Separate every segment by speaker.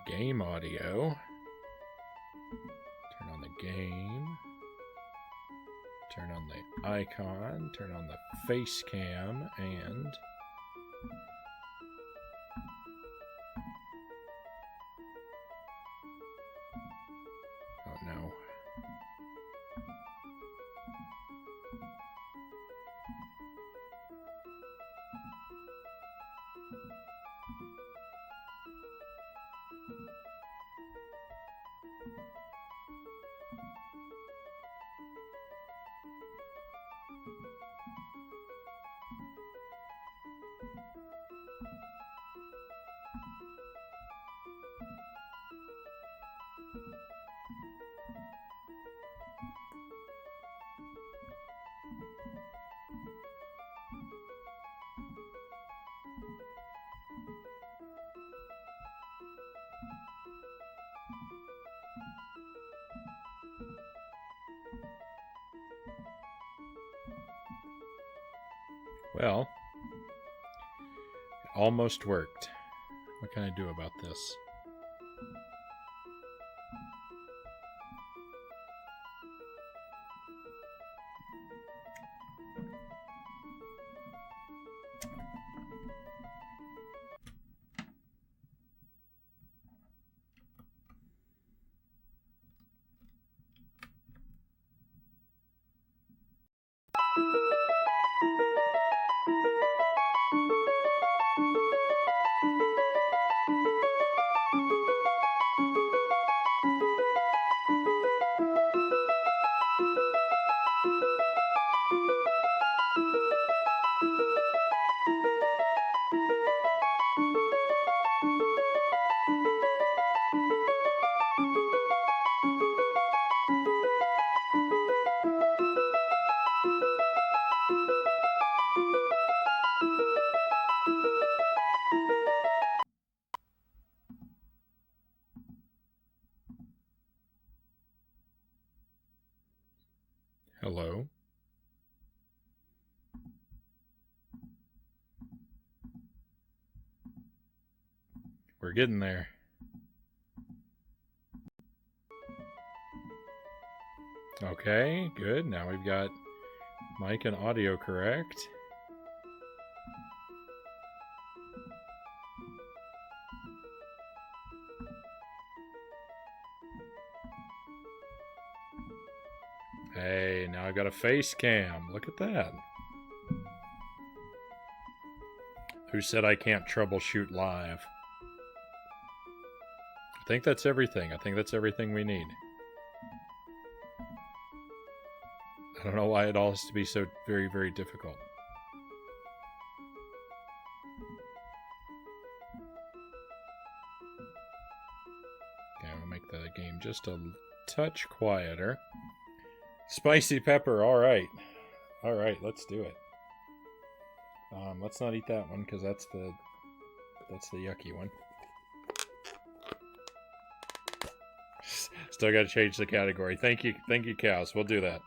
Speaker 1: game audio. Turn on the game. Turn on the icon. Turn on the face cam and... Oh no. Well, it almost worked. What can I do about this? Hello? We're getting there. Okay, good. Now we've got mic and audio correct. Hey, now I've got a face cam. Look at that. Who said I can't troubleshoot live? I think that's everything. I think that's everything we need. I don't know why it all has to be so very, very difficult. Okay, I'll make the game just a touch quieter. Spicy pepper, alright. Alright, let's do it. Let's not eat that one, because that's the yucky one. Still gotta change the category. Thank you, cows. We'll do that.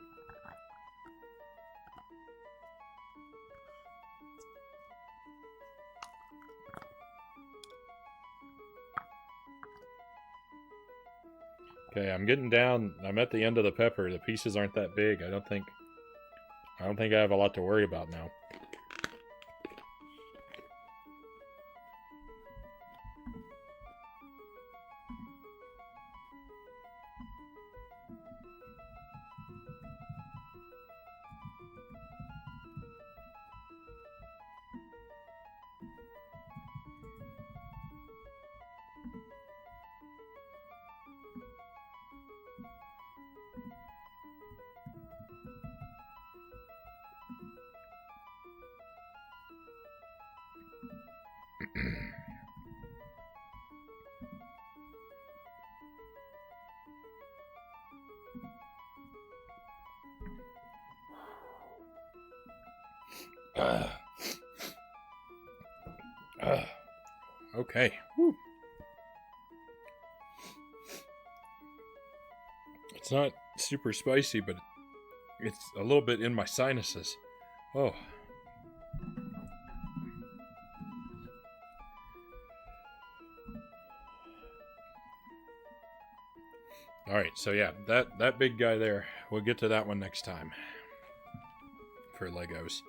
Speaker 1: Okay, I'm getting down. I'm at the end of the pepper. The pieces aren't that big. I don't think I have a lot to worry about now. Okay. Whew. It's not super spicy, but it's a little bit in my sinuses. Oh. Alright, so yeah, that big guy there, we'll get to that one next time. For Legos.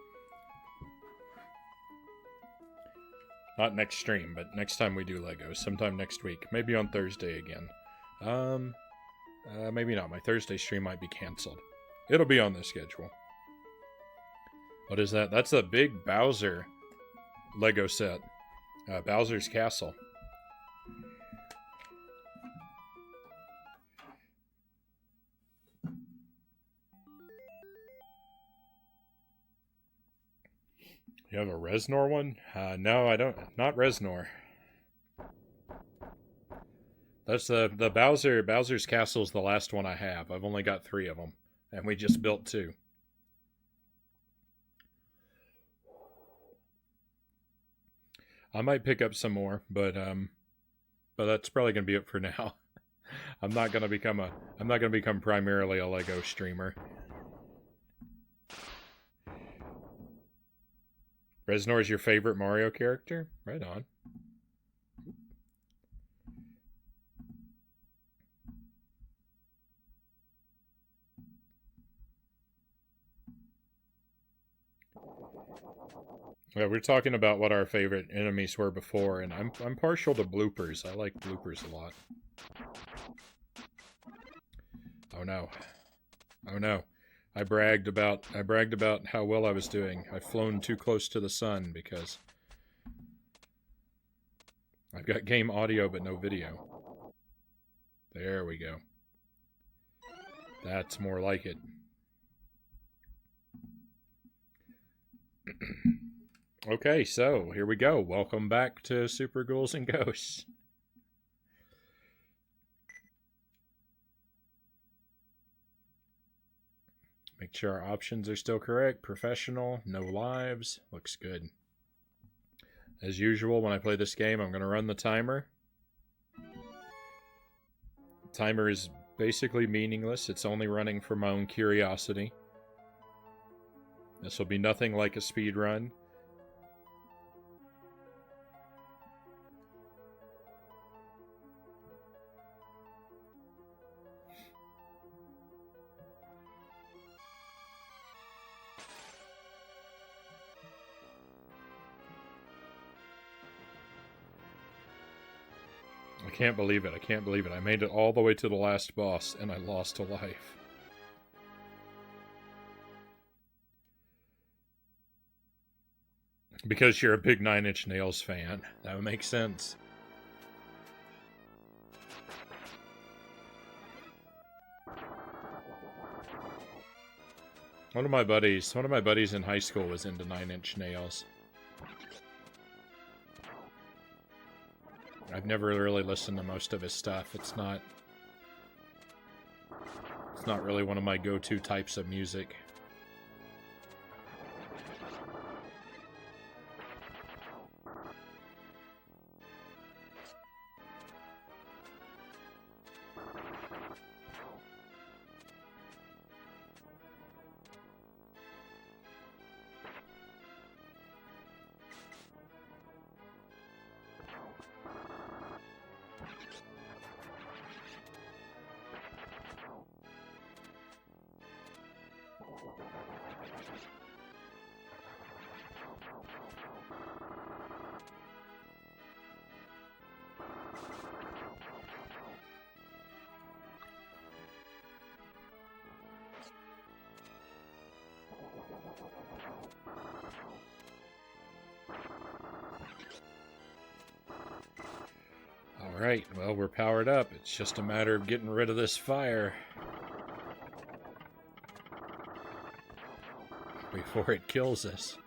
Speaker 1: Not next stream, but next time we do Legos. Sometime next week. Maybe on Thursday again. Maybe not. My Thursday stream might be canceled. It'll be on the schedule. What is that? That's a big Bowser Lego set. Bowser's Castle. You have a Reznor one? No, I don't. Not Reznor. That's the Bowser's Castle is the last one I have. I've only got 3 of them, and we just built 2. I might pick up some more, but that's probably gonna be it for now. I'm not gonna become primarily a Lego streamer. Reznor is your favorite Mario character? Right on. Yeah, we're talking about what our favorite enemies were before, and I'm partial to bloopers. I like bloopers a lot. Oh no. Oh no. I bragged about how well I was doing. I've flown too close to the sun because I've got game audio but no video. There we go. That's more like it. Okay, so here we go. Welcome back to Super Ghouls and Ghosts. Make sure our options are still correct. Professional, no lives. Looks good. As usual, when I play this game, I'm going to run the timer. The timer is basically meaningless. It's only running for my own curiosity. This will be nothing like a speed run. I can't believe it. I can't believe it. I made it all the way to the last boss, and I lost a life. Because you're a big Nine Inch Nails fan. That would make sense. One of my buddies in high school was into Nine Inch Nails. I've never really listened to most of his stuff. It's not really one of my go-to types of music. Alright, well, we're powered up. It's just a matter of getting rid of this fire before it kills us.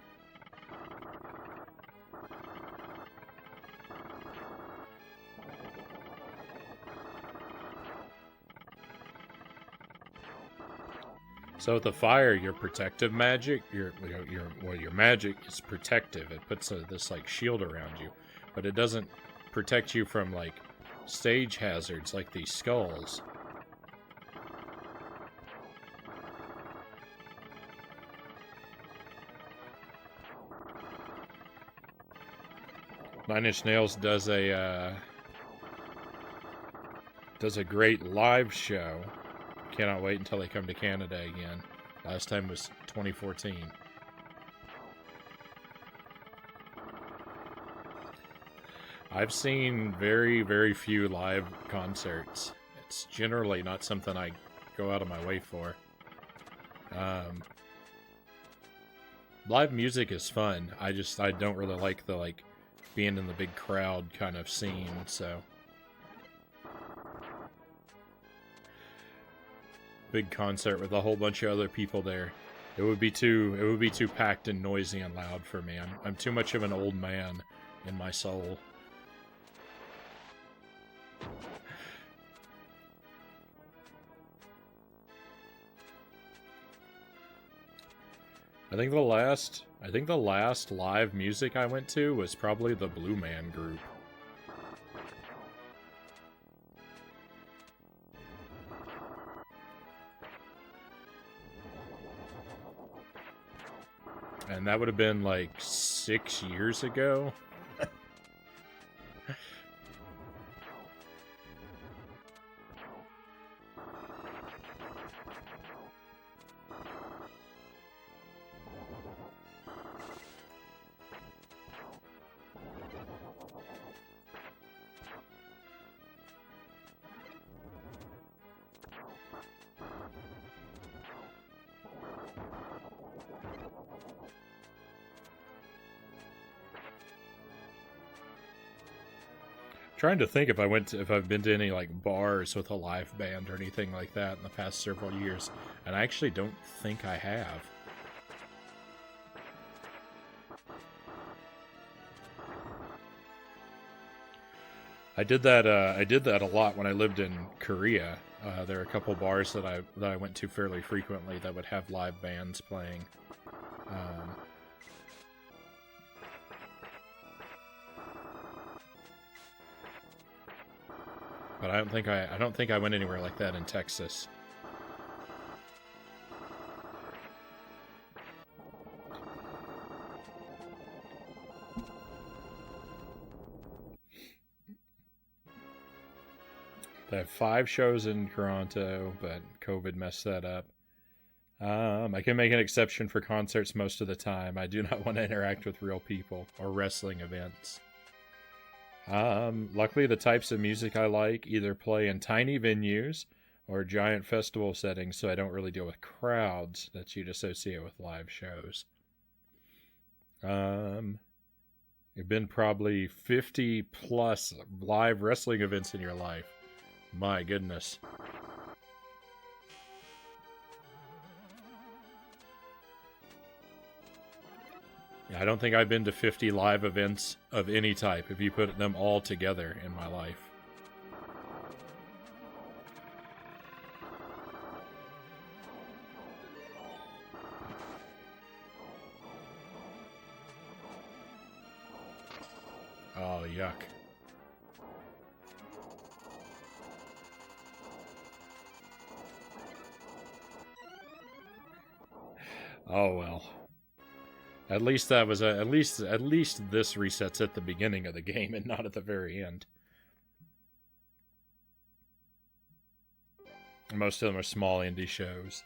Speaker 1: So with the fire, your protective magic, your magic is protective. It puts this like shield around you, but it doesn't protect you from like stage hazards like these skulls. Nine Inch Nails does does a great live show. Cannot wait until they come to Canada again. Last time was 2014. I've seen very, very few live concerts. It's generally not something I go out of my way for. Live music is fun. I don't really like the being in the big crowd kind of scene, so big concert with a whole bunch of other people there. It would be too packed and noisy and loud for me. I'm too much of an old man in my soul. I think the last live music I went to was probably the Blue Man Group. And that would have been like 6 years ago. Trying to think if I've been to any like bars with a live band or anything like that in the past several years, and I actually don't think I have. I did that a lot when I lived in Korea. There are a couple bars that I went to fairly frequently that would have live bands playing. But I don't think I went anywhere like that in Texas. They have 5 shows in Toronto, but COVID messed that up. I can make an exception for concerts most of the time. I do not want to interact with real people or wrestling events. Luckily, the types of music I like either play in tiny venues or giant festival settings, so I don't really deal with crowds that you'd associate with live shows. You've been probably 50 plus live wrestling events in your life. My goodness. I don't think I've been to 50 live events of any type, if you put them all together in my life. Oh, yuck. Oh, well. At least that was at least this resets at the beginning of the game and not at the very end. Most of them are small indie shows.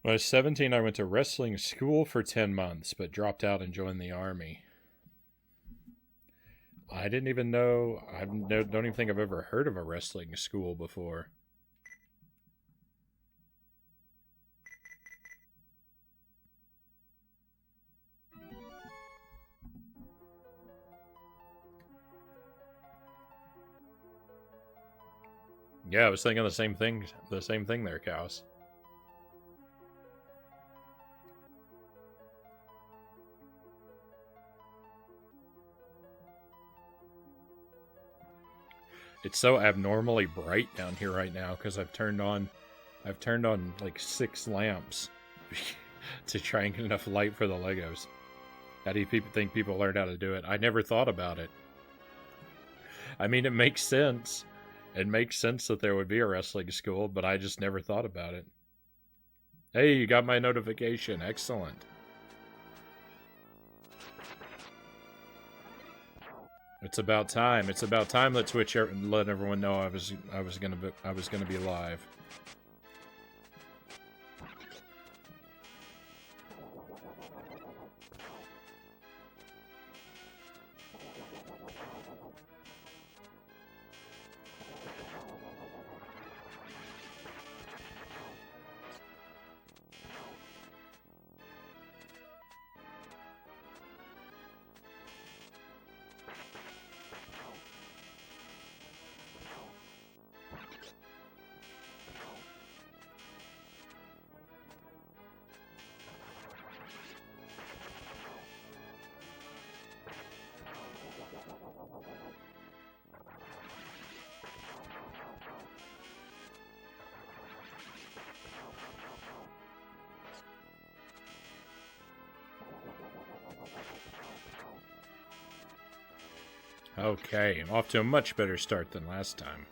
Speaker 1: When I was 17, I went to wrestling school for 10 months, but dropped out and joined the Army. I didn't even know, don't even think I've ever heard of a wrestling school before. Yeah, I was thinking the same thing there, Cows. It's so abnormally bright down here right now because I've turned on like 6 lamps. to try and get enough light for the Legos. How do you think people learned how to do it? I never thought about it. I mean, it makes sense. It makes sense that there would be a wrestling school, but I just never thought about it. Hey, you got my notification. Excellent. It's about time. It's about time. Let Twitch let everyone know I was gonna be live. Okay, I'm off to a much better start than last time.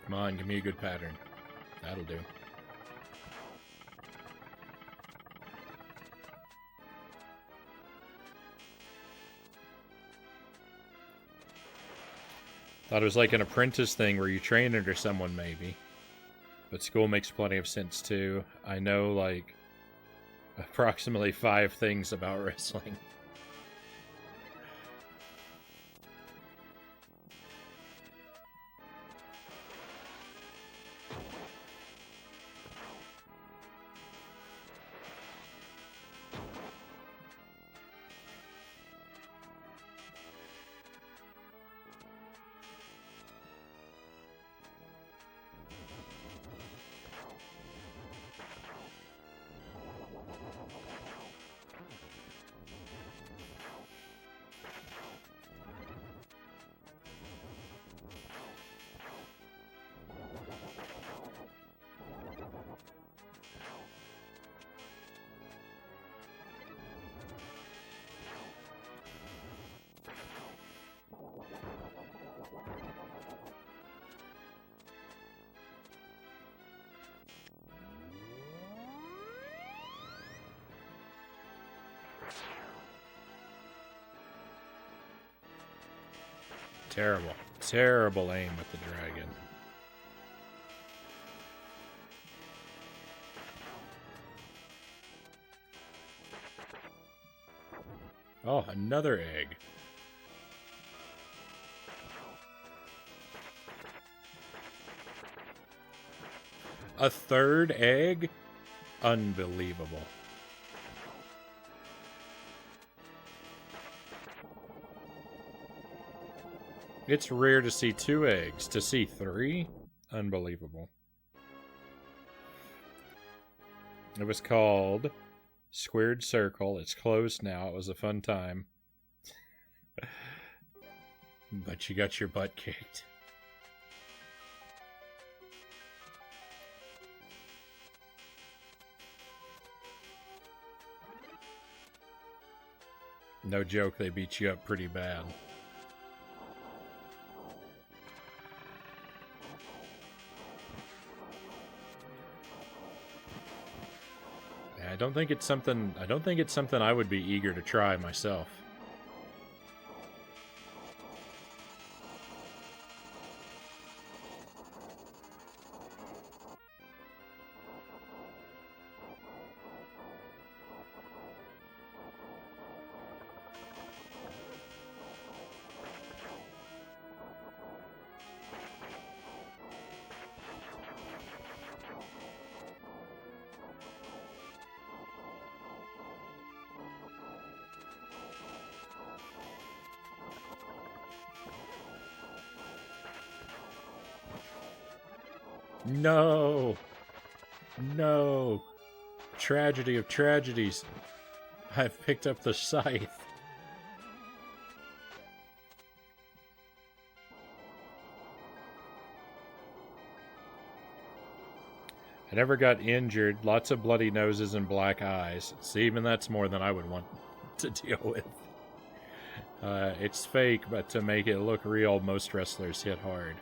Speaker 1: Come on, give me a good pattern. That'll do. Thought it was like an apprentice thing where you train under someone, maybe. But school makes plenty of sense, too. I know, like, approximately 5 things about wrestling. Terrible. Terrible aim with the dragon. Oh, another egg. A third egg? Unbelievable. It's rare to see 2 eggs. To see 3? Unbelievable. It was called Squared Circle. It's closed now. It was a fun time. But you got your butt kicked. No joke, they beat you up pretty bad. I don't think it's something I would be eager to try myself. No! No! Tragedy of tragedies. I've picked up the scythe. I never got injured. Lots of bloody noses and black eyes. See, even that's more than I would want to deal with. It's fake, but to make it look real, most wrestlers hit hard.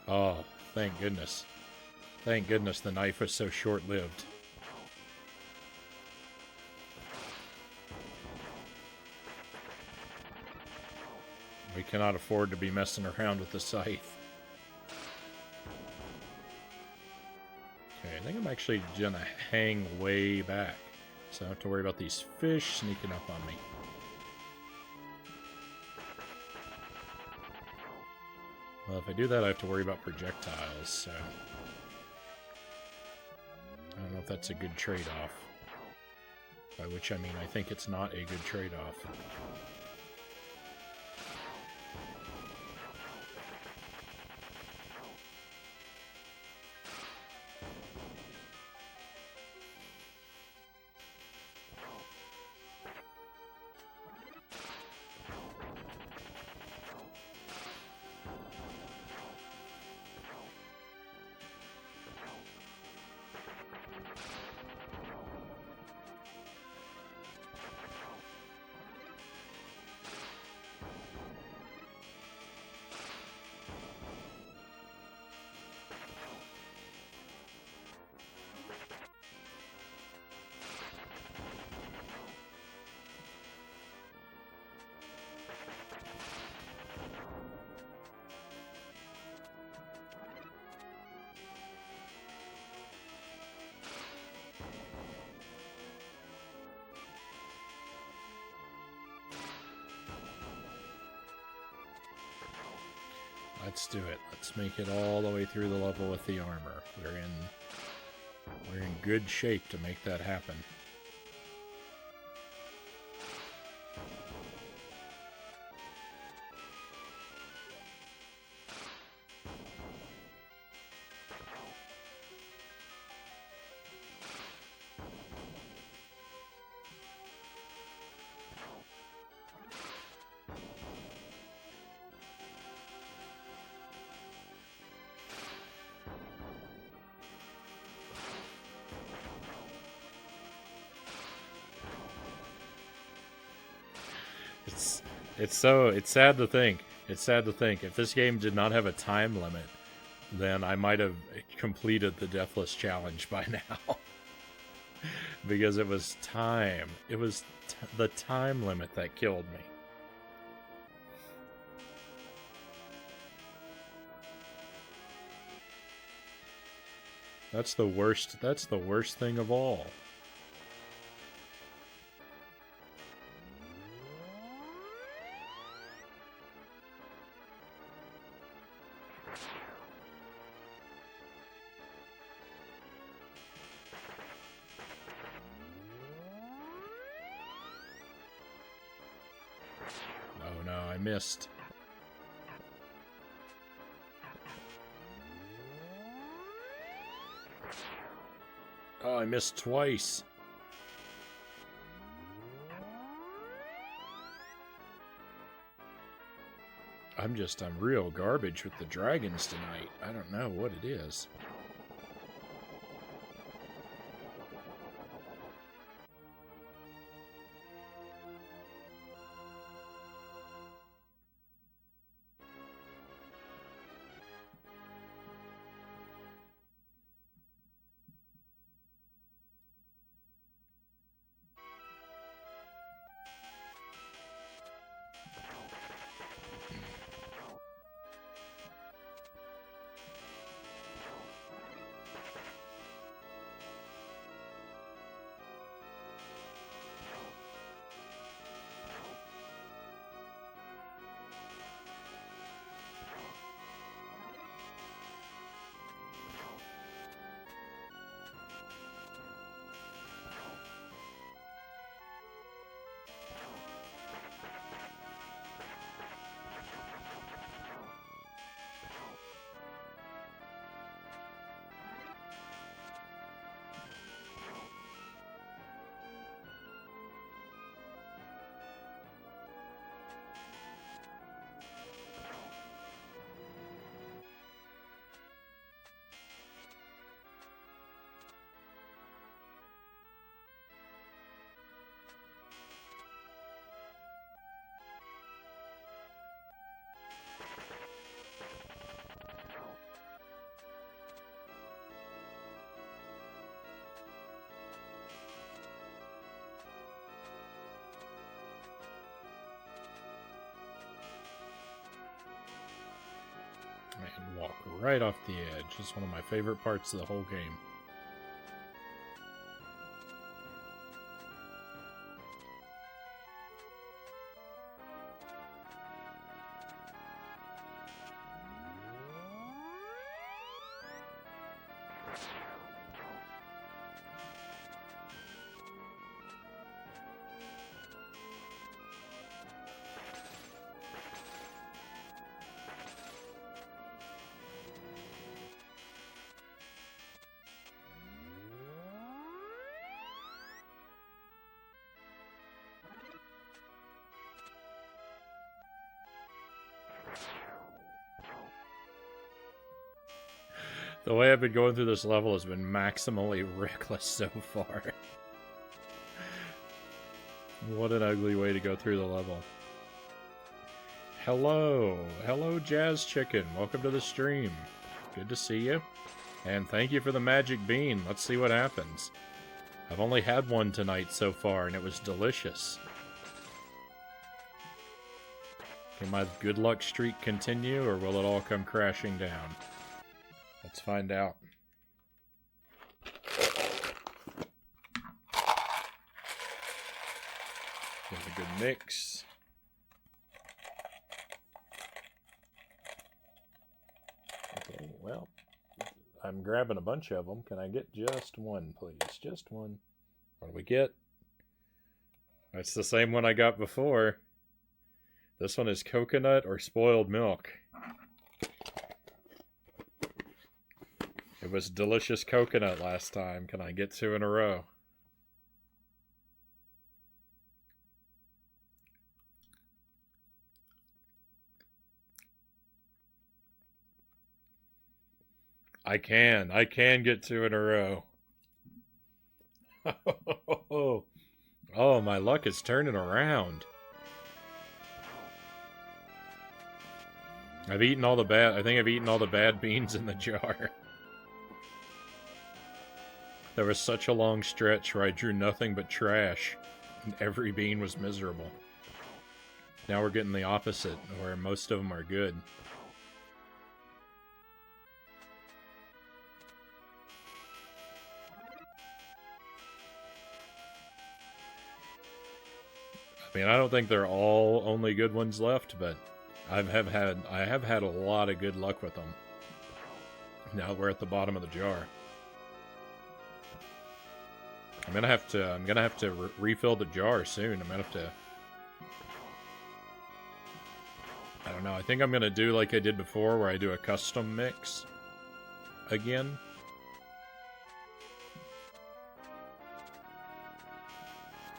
Speaker 1: Oh, thank goodness. Thank goodness the knife was so short-lived. We cannot afford to be messing around with the scythe. Okay, I think I'm actually gonna hang way back, so I don't have to worry about these fish sneaking up on me. Well, if I do that, I have to worry about projectiles, so... I don't know if that's a good trade-off. By which I mean I think it's not a good trade-off. Let's do it. Let's make it all the way through the level with the armor. We're in good shape to make that happen. It's sad to think. It's sad to think. If this game did not have a time limit, then I might have completed the Deathless Challenge by now. Because it was time. It was the time limit that killed me. That's the worst thing of all. Oh no, I missed. Oh, I missed twice. I'm real garbage with the dragons tonight. I don't know what it is. right off the edge. It's one of my favorite parts of the whole game. The way I've been going through this level has been maximally reckless so far. What an ugly way to go through the level. Hello! Hello, Jazz Chicken. Welcome to the stream. Good to see you. And thank you for the magic bean. Let's see what happens. I've only had one tonight so far, and it was delicious. Can my good luck streak continue, or will it all come crashing down? Let's find out. Get a good mix. Okay, well, I'm grabbing a bunch of them. Can I get just one, please? Just one. What do we get? It's the same one I got before. This one is coconut or spoiled milk. It was delicious coconut last time. Can I get 2 in a row? I can get 2 in a row. Oh, my luck is turning around. I think I've eaten all the bad beans in the jar. There was such a long stretch where I drew nothing but trash, and every bean was miserable. Now we're getting the opposite, where most of them are good. I mean, I don't think they're all only good ones left, but I have had a lot of good luck with them. Now we're at the bottom of the jar. I'm gonna have to refill the jar soon. I'm gonna have to. I don't know. I think I'm gonna do like I did before, where I do a custom mix again.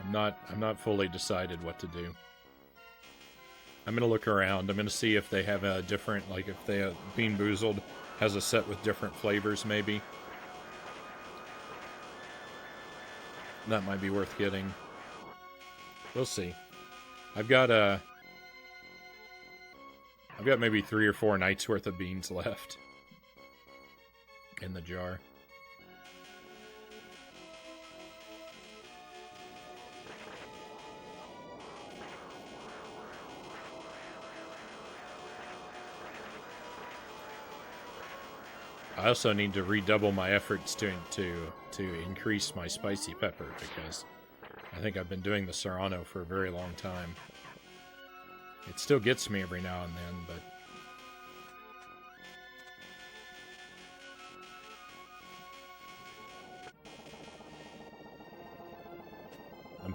Speaker 1: I'm not fully decided what to do. I'm gonna look around. I'm gonna see if they have a different, like if they Bean Boozled has a set with different flavors, maybe. That might be worth getting. We'll see. I've got maybe 3 or 4 nights worth of beans left in the jar. I also need to redouble my efforts to increase my spicy pepper, because I think I've been doing the Serrano for a very long time. It still gets me every now and then, but I'm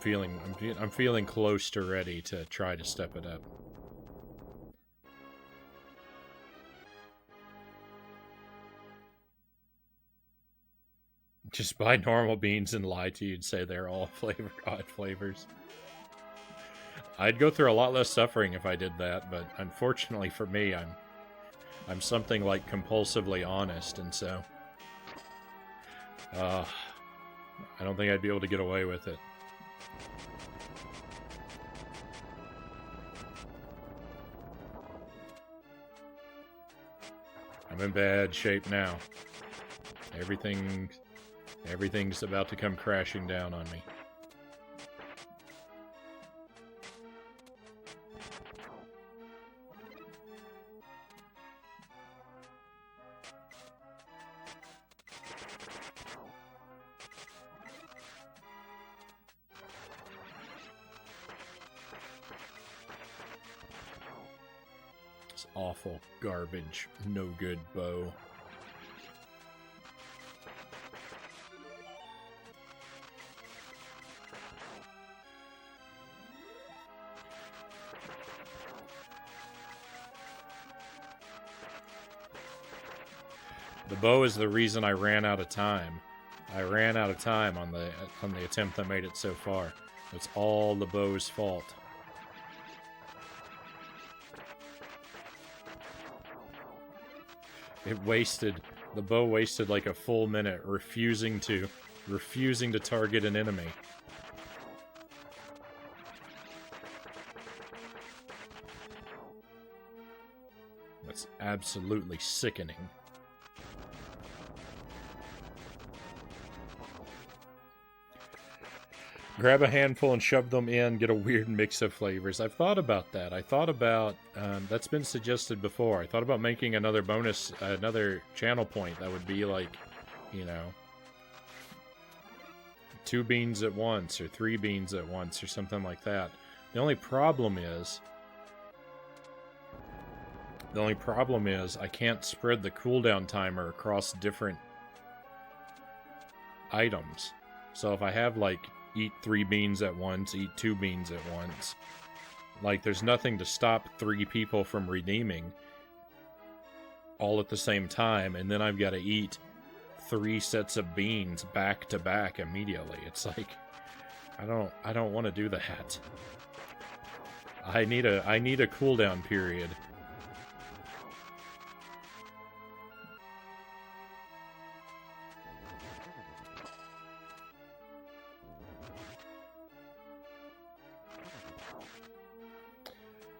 Speaker 1: feeling close to ready to try to step it up. Just buy normal beans and lie to you and say they're all odd flavors. I'd go through a lot less suffering if I did that, but unfortunately for me, I'm something like compulsively honest, and so I don't think I'd be able to get away with it. I'm in bad shape now. Everything's about to come crashing down on me. awful, garbage, no good bow. The bow is the reason I ran out of time. I ran out of time on the attempt that made it so far. It's all the bow's fault. The bow wasted like a full minute refusing to target an enemy. That's absolutely sickening. Grab a handful and shove them in, get a weird mix of flavors. I've thought about that. I thought about, that's been suggested before. I thought about making another bonus, another channel point that would be like, you know, 2 beans at once or 3 beans at once or something like that. The only problem is I can't spread the cooldown timer across different items. So if I have like eat 3 beans at once, eat 2 beans at once, like there's nothing to stop 3 people from redeeming all at the same time, and then I've got to eat 3 sets of beans back to back immediately. It's like I don't want to do that. I need a cooldown period.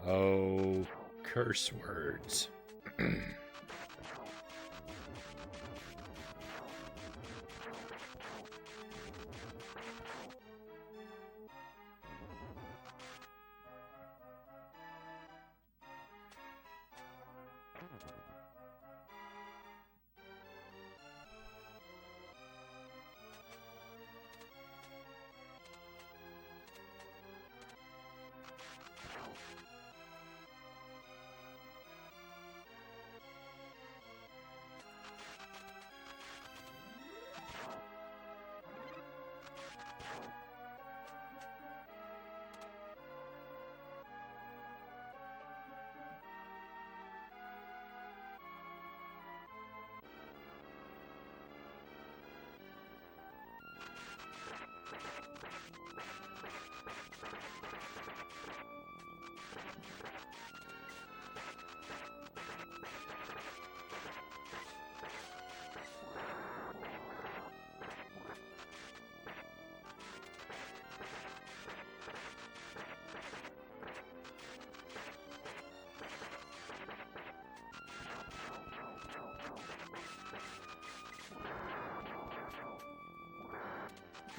Speaker 1: Oh, curse words.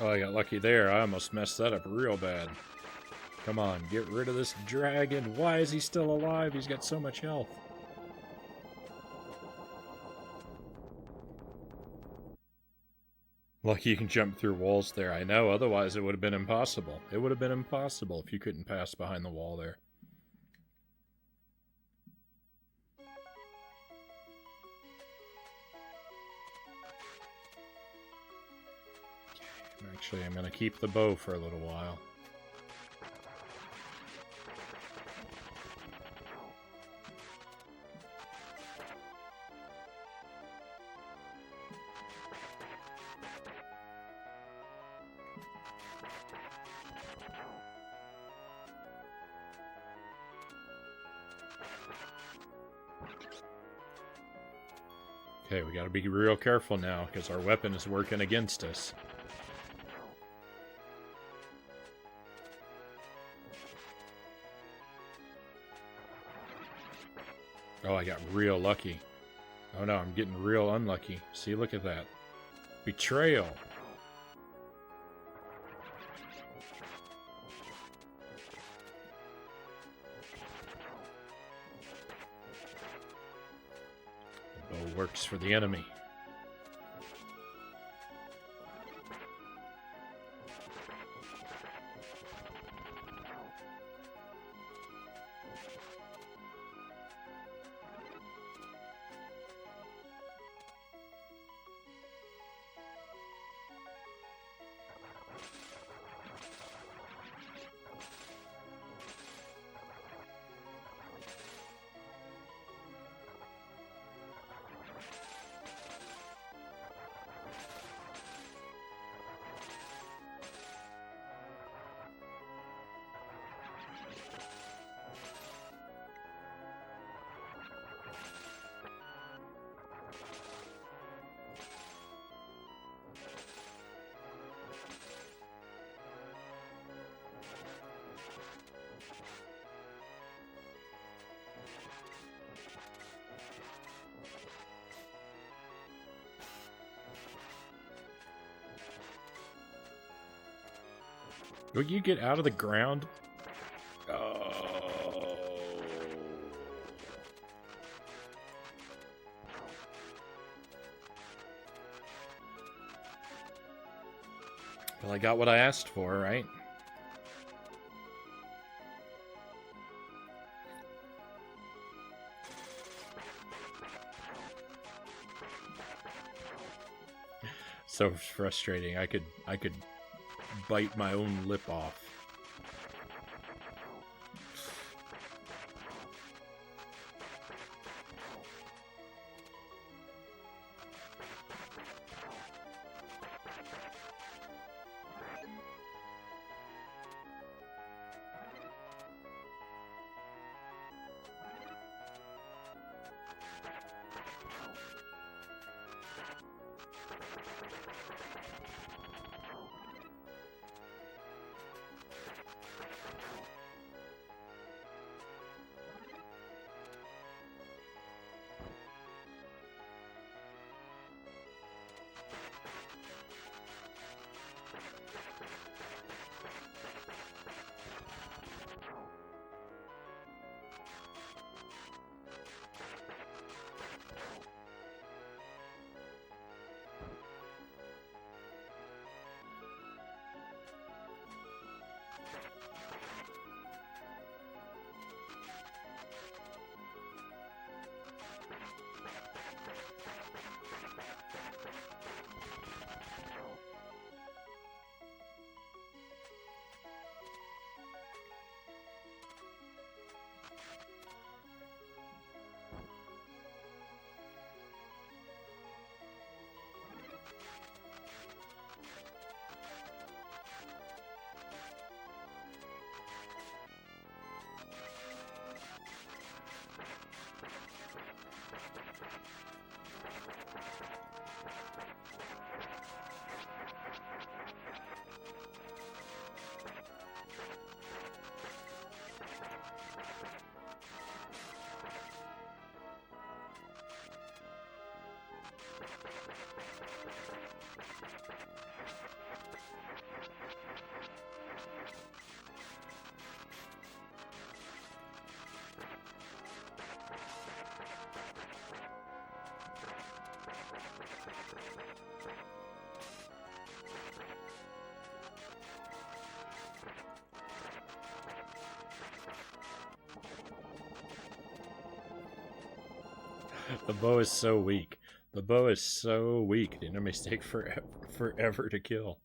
Speaker 1: Oh, I got lucky there. I almost messed that up real bad. Come on, get rid of this dragon. Why is he still alive? He's got so much health. Lucky you can jump through walls there. I know, otherwise it would have been impossible. It would have been impossible if you couldn't pass behind the wall there. Actually, I'm going to keep the bow for a little while. Okay, we got to be real careful now, because our weapon is working against us. Oh, I got real lucky. Oh no, I'm getting real unlucky. See, look at that. Betrayal. The bow works for the enemy. Will you get out of the ground? Oh. Well, I got what I asked for, right? So frustrating. I could bite my own lip off. The bow is so weak. The bow is so weak. The enemies take forever to kill.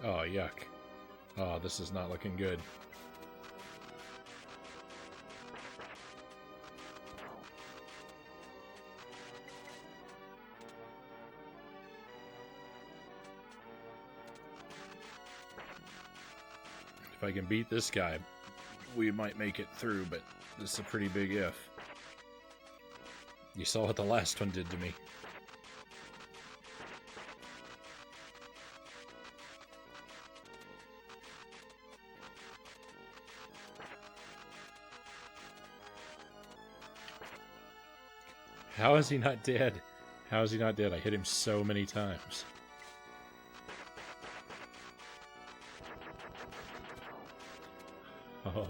Speaker 1: Oh, yuck. Oh, this is not looking good. If I can beat this guy, we might make it through, but this is a pretty big if. You saw what the last one did to me. How is he not dead? How is he not dead? I hit him so many times. Oh.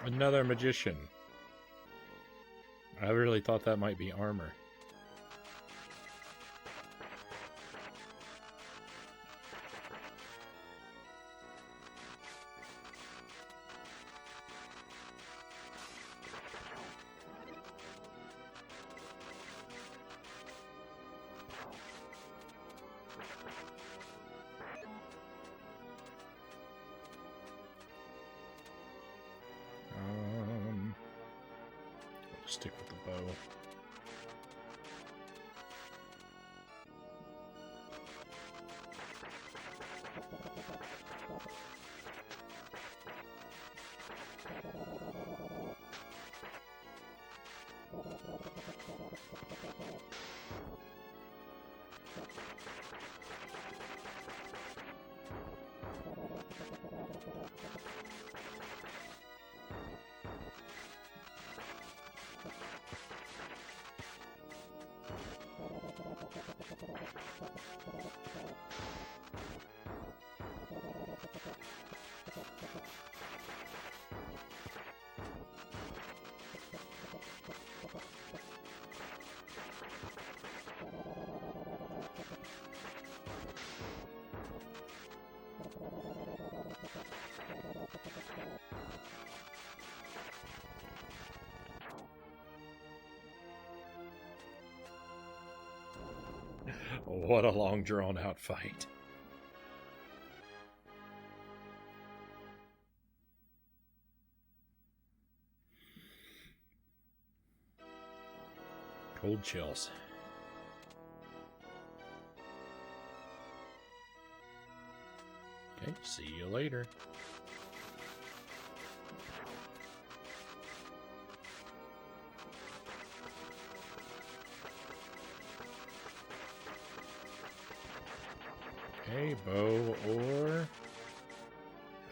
Speaker 1: Another magician. I really thought that might be armor. stick with the bow. What a long drawn out fight. Cold chills. Okay, see you later. Okay, bow or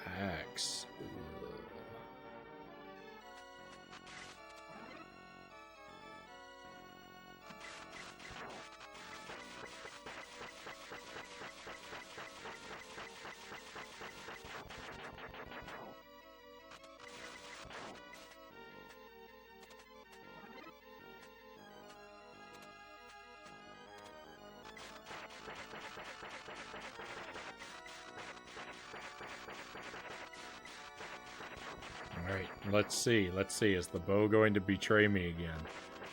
Speaker 1: axe. Alright, let's see. Let's see. Is the bow going to betray me again?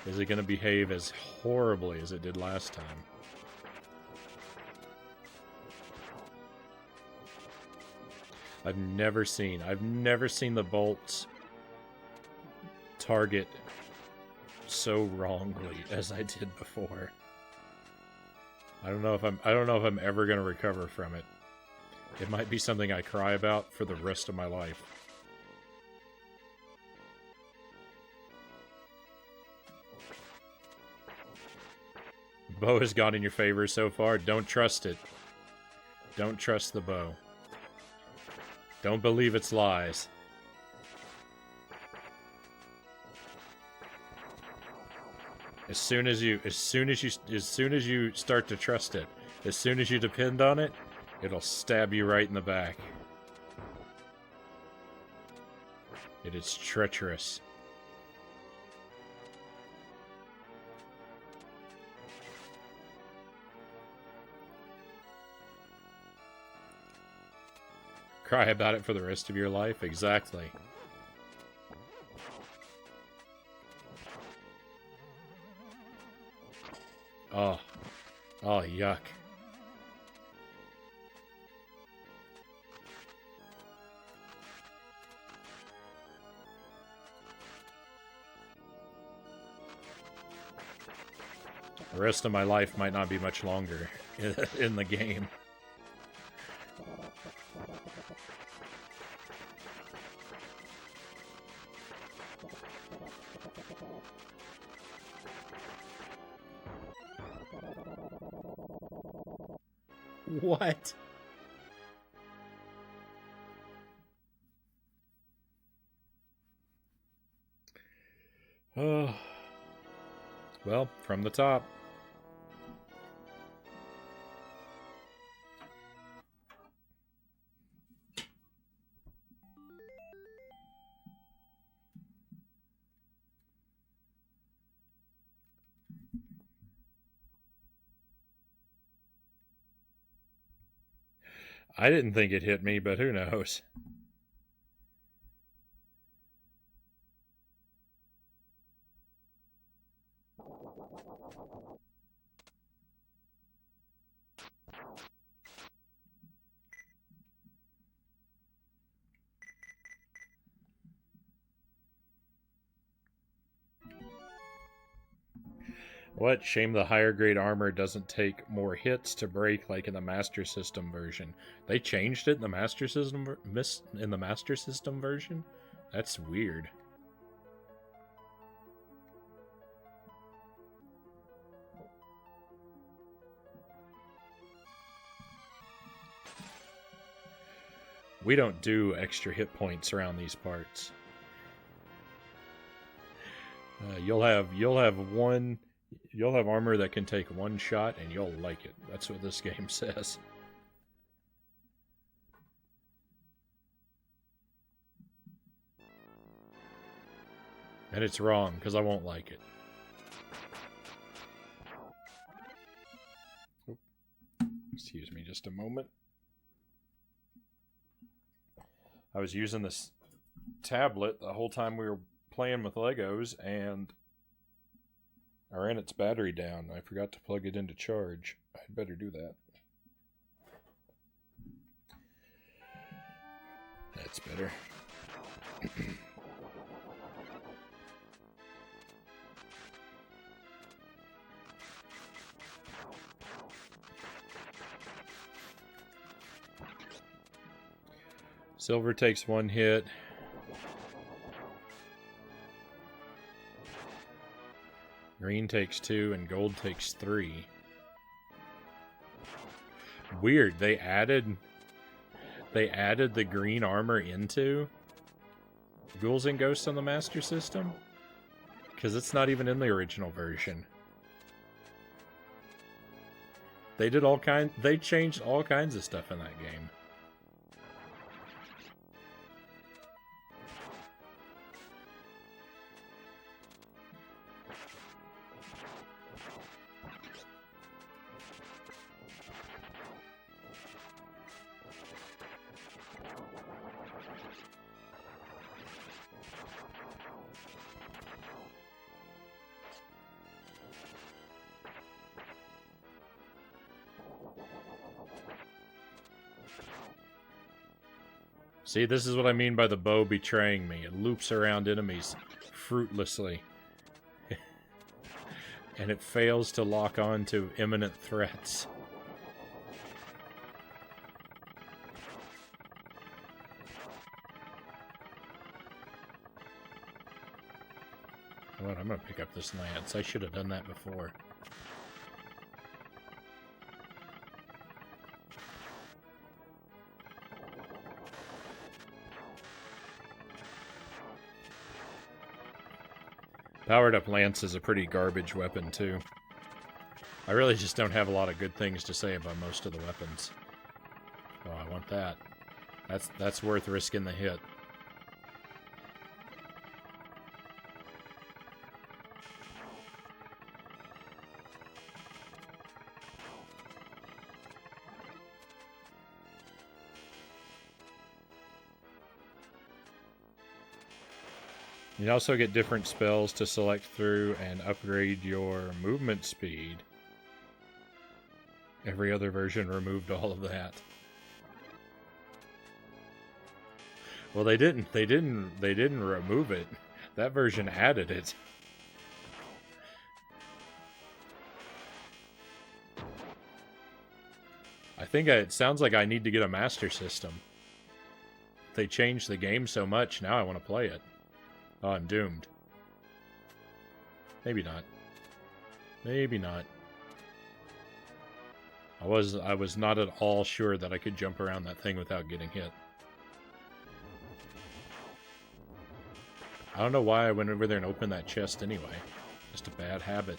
Speaker 1: Is it going to behave as horribly as it did last time? I've never seen the bolts target so wrongly as I did before. I don't know if I'm ever going to recover from it. It might be something I cry about for the rest of my life. Bow has gone in your favor so far. Don't trust it. Don't trust the bow. Don't believe its lies. As soon as you start to trust it, as soon as you depend on it, it'll stab you right in the back. It is treacherous. Cry about it for the rest of your life? Exactly. Oh. Oh, yuck. The rest of my life might not be much longer in the game. What? Oh. Well, from the top. I didn't think it hit me, but who knows? What? Shame the higher grade armor doesn't take more hits to break like in the Master System version. They changed it in the Master System version? That's weird. We don't do extra hit points around these parts. You'll have armor that can take one shot, and you'll like it. That's what this game says. And it's wrong, because I won't like it. Oh, excuse me just a moment. I was using this tablet the whole time we were playing with Legos, and I ran its battery down. I forgot to plug it into charge. I'd better do that. That's better. Silver takes one hit. Green takes 2 and gold takes 3. Weird, they added the green armor into Ghouls and Ghosts on the Master System? Because it's not even in the original version. They changed all kinds of stuff in that game. See, this is what I mean by the bow betraying me. It loops around enemies fruitlessly. And it fails to lock on to imminent threats. What? I'm gonna pick up this lance. I should have done that before. Powered up lance is a pretty garbage weapon, too. I really just don't have a lot of good things to say about most of the weapons. Oh, I want that. That's worth risking the hit. You also get different spells to select through and upgrade your movement speed. Every other version removed all of that. Well, they didn't remove it. That version added it. I think it sounds like I need to get a Master System. They changed the game so much, now I want to play it. Oh, I'm doomed. Maybe not. Maybe not. I was not at all sure that I could jump around that thing without getting hit. I don't know why I went over there and opened that chest anyway. Just a bad habit.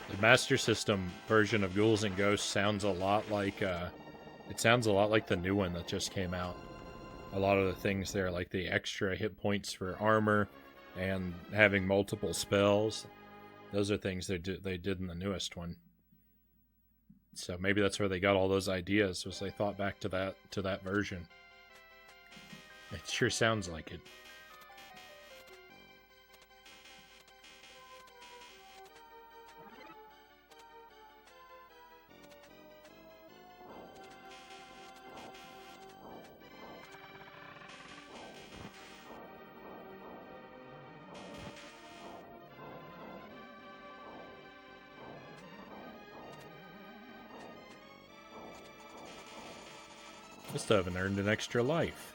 Speaker 1: The Master System version of Ghouls and Ghosts sounds a lot like the new one that just came out. a lot of the things there, like the extra hit points for armor and having multiple spells. Those are things they did in the newest one. So maybe that's where they got all those ideas, was they thought back to that version. It sure sounds like it. I still haven't earned an extra life.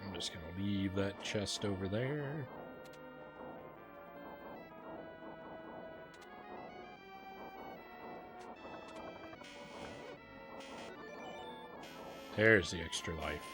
Speaker 1: I'm just gonna leave that chest over there. There's the extra life.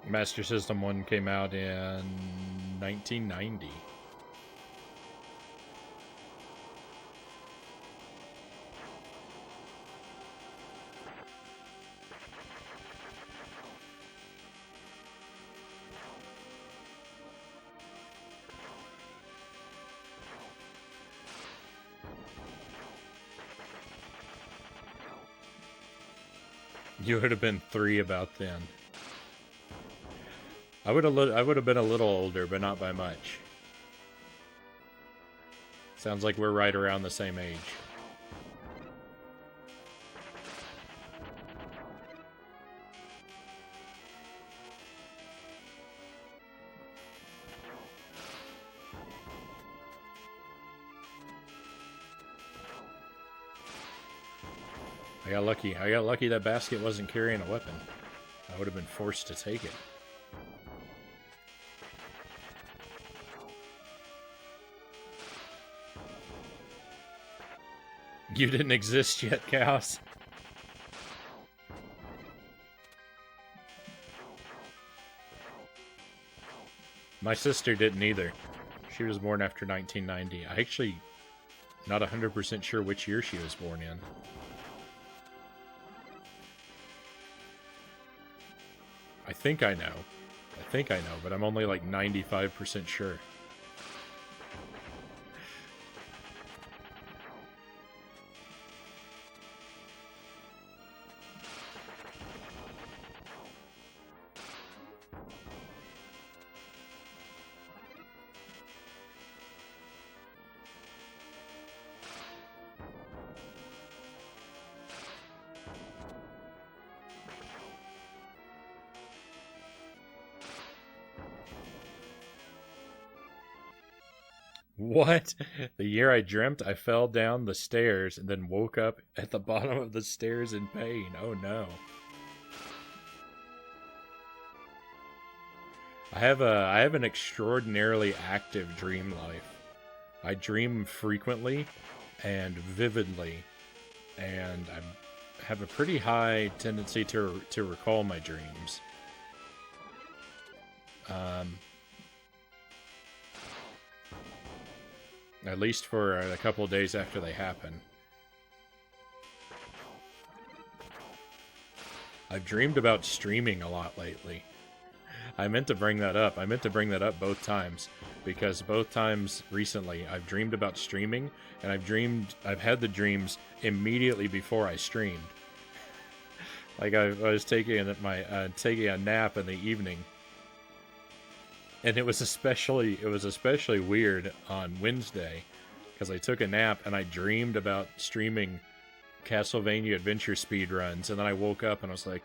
Speaker 1: Master System 1 came out in 1990. You would have been 3 about then. I would have been a little older, but not by much. Sounds like we're right around the same age. I got lucky. I got lucky that basket wasn't carrying a weapon. I would have been forced to take it. You didn't exist yet, Chaos. My sister didn't either. She was born after 1990. I actually not 100% sure which year she was born in. I think I know. But I'm only like 95% sure. What? The year I dreamt I fell down the stairs and then woke up at the bottom of the stairs in pain. Oh no. I have an extraordinarily active dream life. I dream frequently and vividly, and I have a pretty high tendency to recall my dreams. At least for a couple of days after they happen. I've dreamed about streaming a lot lately. I meant to bring that up. I meant to bring that up both times, because both times recently I've dreamed about streaming, and I've had the dreams immediately before I streamed. Like I was taking a nap in the evening. And it was especially weird on Wednesday, because I took a nap and I dreamed about streaming Castlevania Adventure speedruns, and then I woke up and I was like,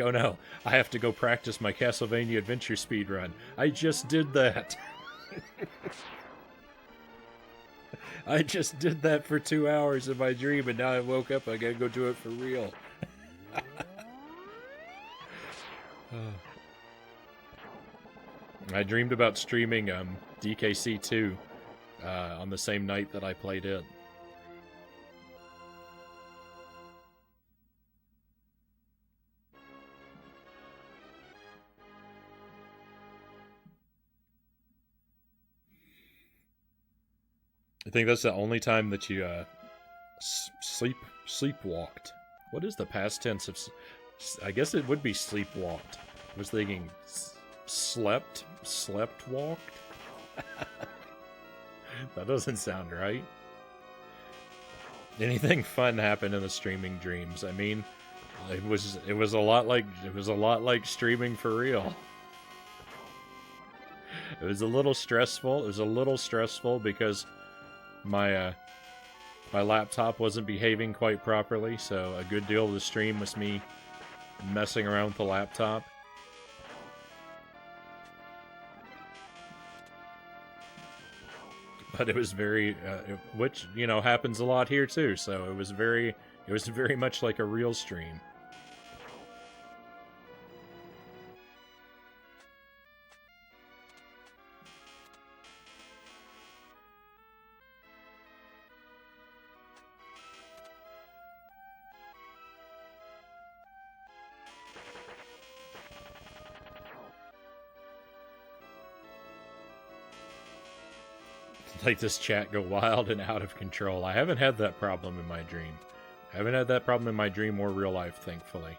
Speaker 1: oh no, I have to go practice my Castlevania Adventure speedrun. I just did that. I just did that for 2 hours in my dream, and now I woke up, I gotta go do it for real. I dreamed about streaming DKC 2 on the same night that I played it. I think that's the only time that you sleepwalked. What is the past tense of? I guess it would be sleepwalked. I was thinking slept walked. That doesn't sound right. Anything fun happened in the streaming dreams? I mean, it was a lot like streaming for real. It was a little stressful. It was a little stressful because my laptop wasn't behaving quite properly, so a good deal of the stream was me messing around with the laptop. But it was very, which, you know, happens a lot here too, so it was very much like a real stream. Like this chat go wild and out of control. I haven't had that problem in my dream. I haven't had that problem in my dream or real life, thankfully.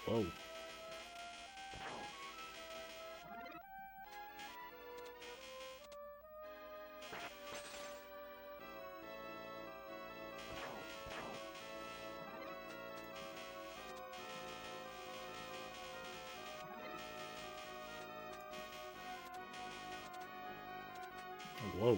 Speaker 1: Whoa. Whoa.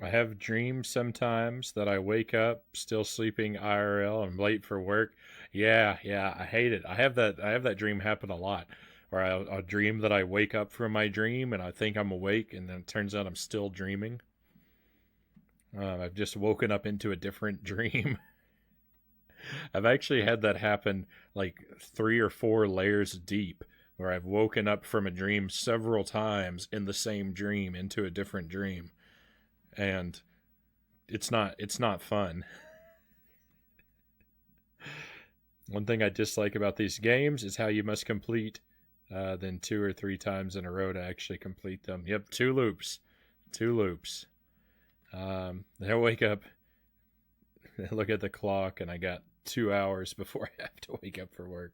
Speaker 1: I have dreams sometimes that I wake up still sleeping IRL. I'm late for work. Yeah, I hate it. I have that dream happen a lot, where I'll dream that I wake up from my dream and I think I'm awake, and then it turns out I'm still dreaming. I've just woken up into a different dream. I've actually had that happen like 3 or 4 layers deep, where I've woken up from a dream several times in the same dream into a different dream. And it's not fun. One thing I dislike about these games is how you must complete then 2 or 3 times in a row to actually complete them. Yep, 2 loops. Then I wake up, I look at the clock, and I got 2 hours before I have to wake up for work.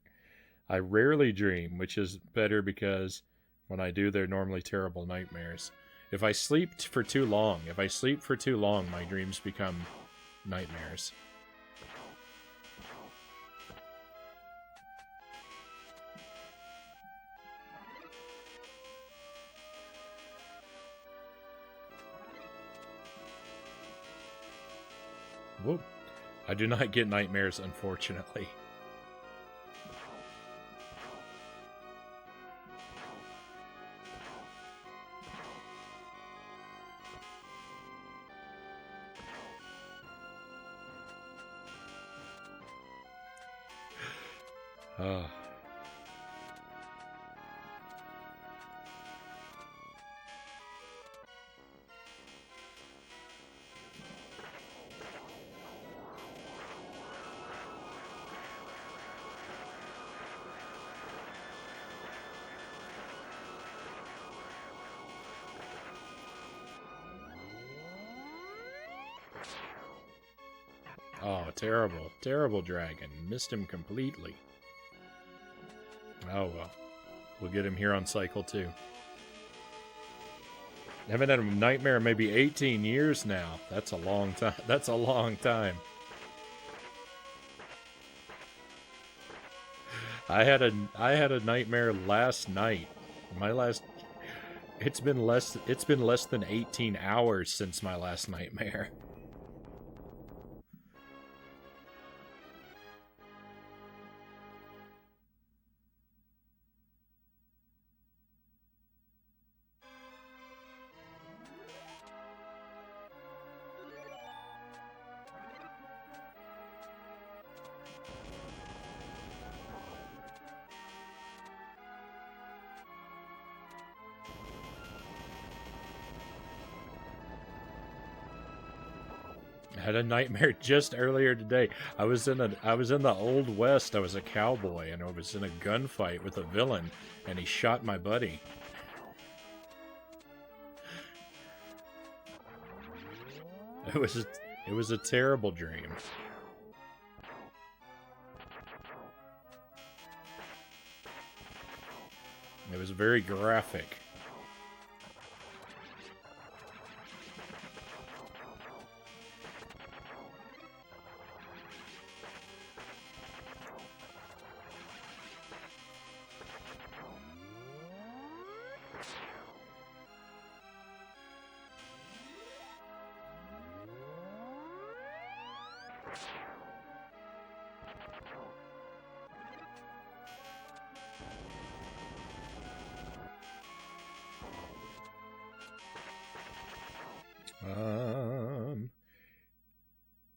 Speaker 1: I rarely dream, which is better because when I do, they're normally terrible nightmares. If I sleep for too long, my dreams become nightmares. Whoa. I do not get nightmares, unfortunately. Oh, terrible. Terrible dragon. Missed him completely. Oh, well. We'll get him here on cycle 2. I haven't had a nightmare in maybe 18 years now. That's a long time. That's a long time. I had a nightmare last night. It's been less than 18 hours since my last nightmare. I had a nightmare just earlier today. I was in the Old West. I was a cowboy and I was in a gunfight with a villain and he shot my buddy. It was a terrible dream. It was very graphic.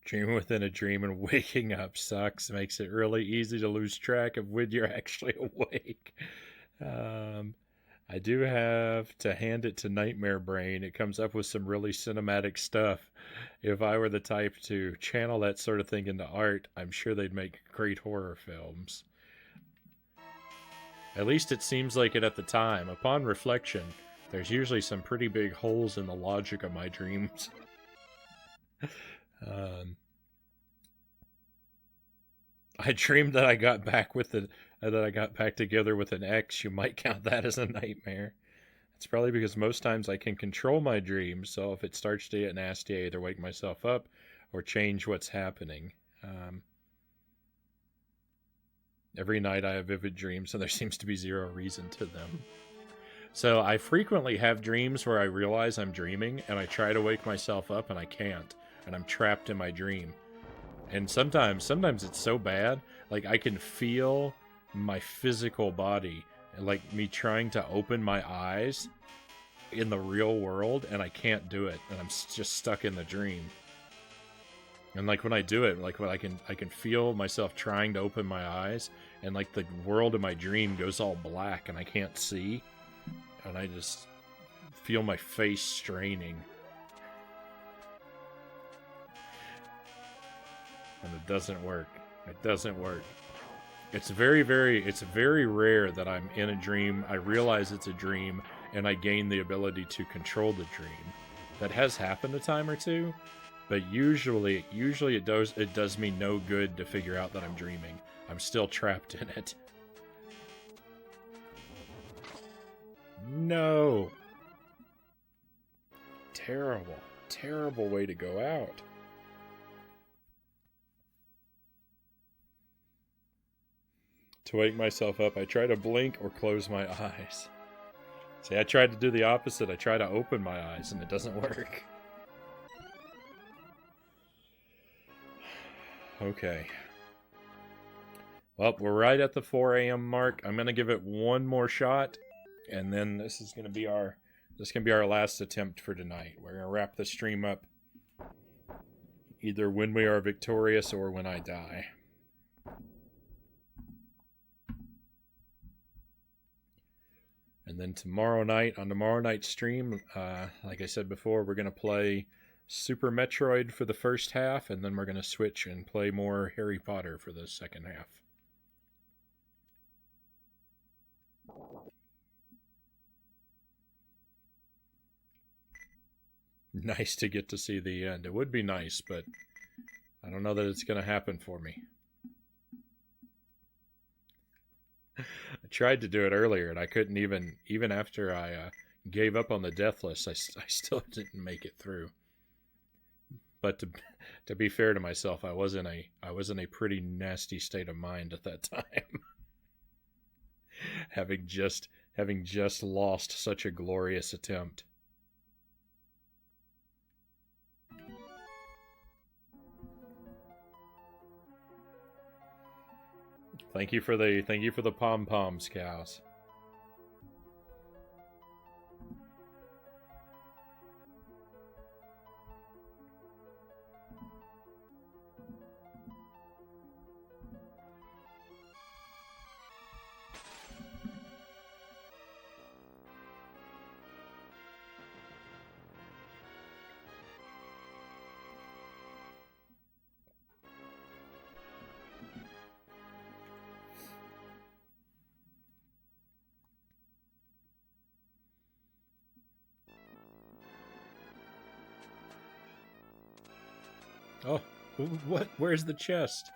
Speaker 1: Dreaming within a dream and waking up sucks. Makes it really easy to lose track of when you're actually awake. I do have to hand it to Nightmare Brain. It comes up with some really cinematic stuff. If I were the type to channel that sort of thing into art, I'm sure they'd make great horror films. At least it seems like it at the time. Upon reflection, there's usually some pretty big holes in the logic of my dreams. I dreamed that I got back together with an ex. You might count that as a nightmare. It's probably because most times I can control my dreams, so if it starts to get nasty, I either wake myself up or change what's happening. Every night I have vivid dreams, and there seems to be zero reason to them. So I frequently have dreams where I realize I'm dreaming, and I try to wake myself up, and I can't, and I'm trapped in my dream. And sometimes it's so bad, like I can feel my physical body, like me trying to open my eyes in the real world, and I can't do it, and I'm just stuck in the dream. And like when I do it, like when I can feel myself trying to open my eyes, and like the world of my dream goes all black, and I can't see, and I just feel my face straining. And it doesn't work. It doesn't work. It's very rare that I'm in a dream, I realize it's a dream, and I gain the ability to control the dream. That has happened a time or two, but usually it does me no good to figure out that I'm dreaming. I'm still trapped in it. No. Terrible, terrible way to go out. To wake myself up, I try to blink or close my eyes. See, I tried to do the opposite. I try to open my eyes, and it doesn't work. Okay. Well, we're right at the 4 a.m. mark. I'm going to give it one more shot, and then this is going to be our last attempt for tonight. We're going to wrap the stream up either when we are victorious or when I die. And then tomorrow night, on tomorrow night's stream, like I said before, we're going to play Super Metroid for the first half, and then we're going to switch and play more Harry Potter for the second half. Nice to get to see the end. It would be nice, but I don't know that it's going to happen for me. I tried to do it earlier, and I couldn't even after I gave up on the death list, I still didn't make it through. But to be fair to myself, I was in a pretty nasty state of mind at that time. having just lost such a glorious attempt. Thank you for the pom-poms, cows. Oh, what? Where's the chest?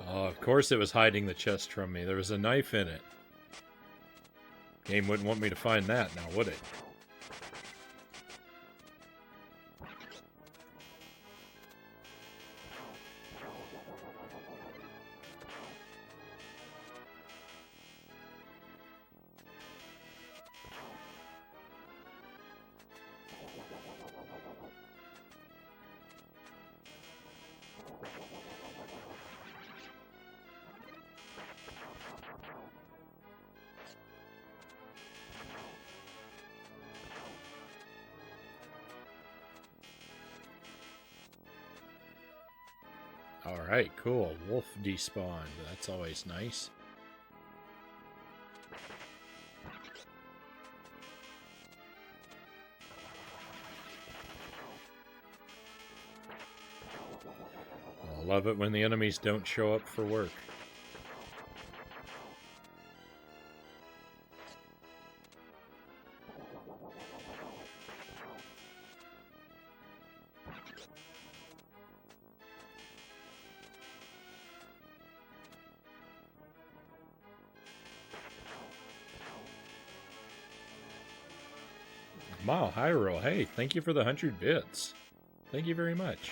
Speaker 1: Oh, of course it was hiding the chest from me. There was a knife in it. Game wouldn't want me to find that now, would it? Alright, cool. Wolf despawned. That's always nice. I love it when the enemies don't show up for work. Wow, Hyrule, hey, thank you for the 100 bits. Thank you very much.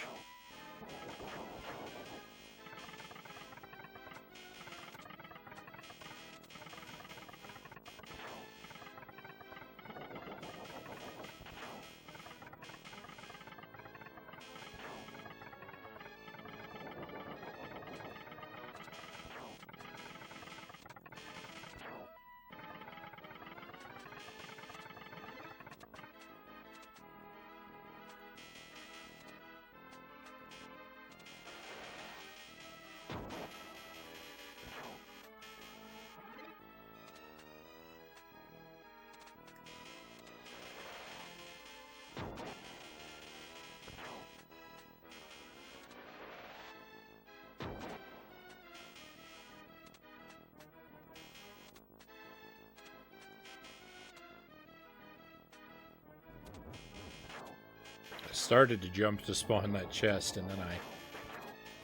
Speaker 1: I started to jump to spawn that chest, and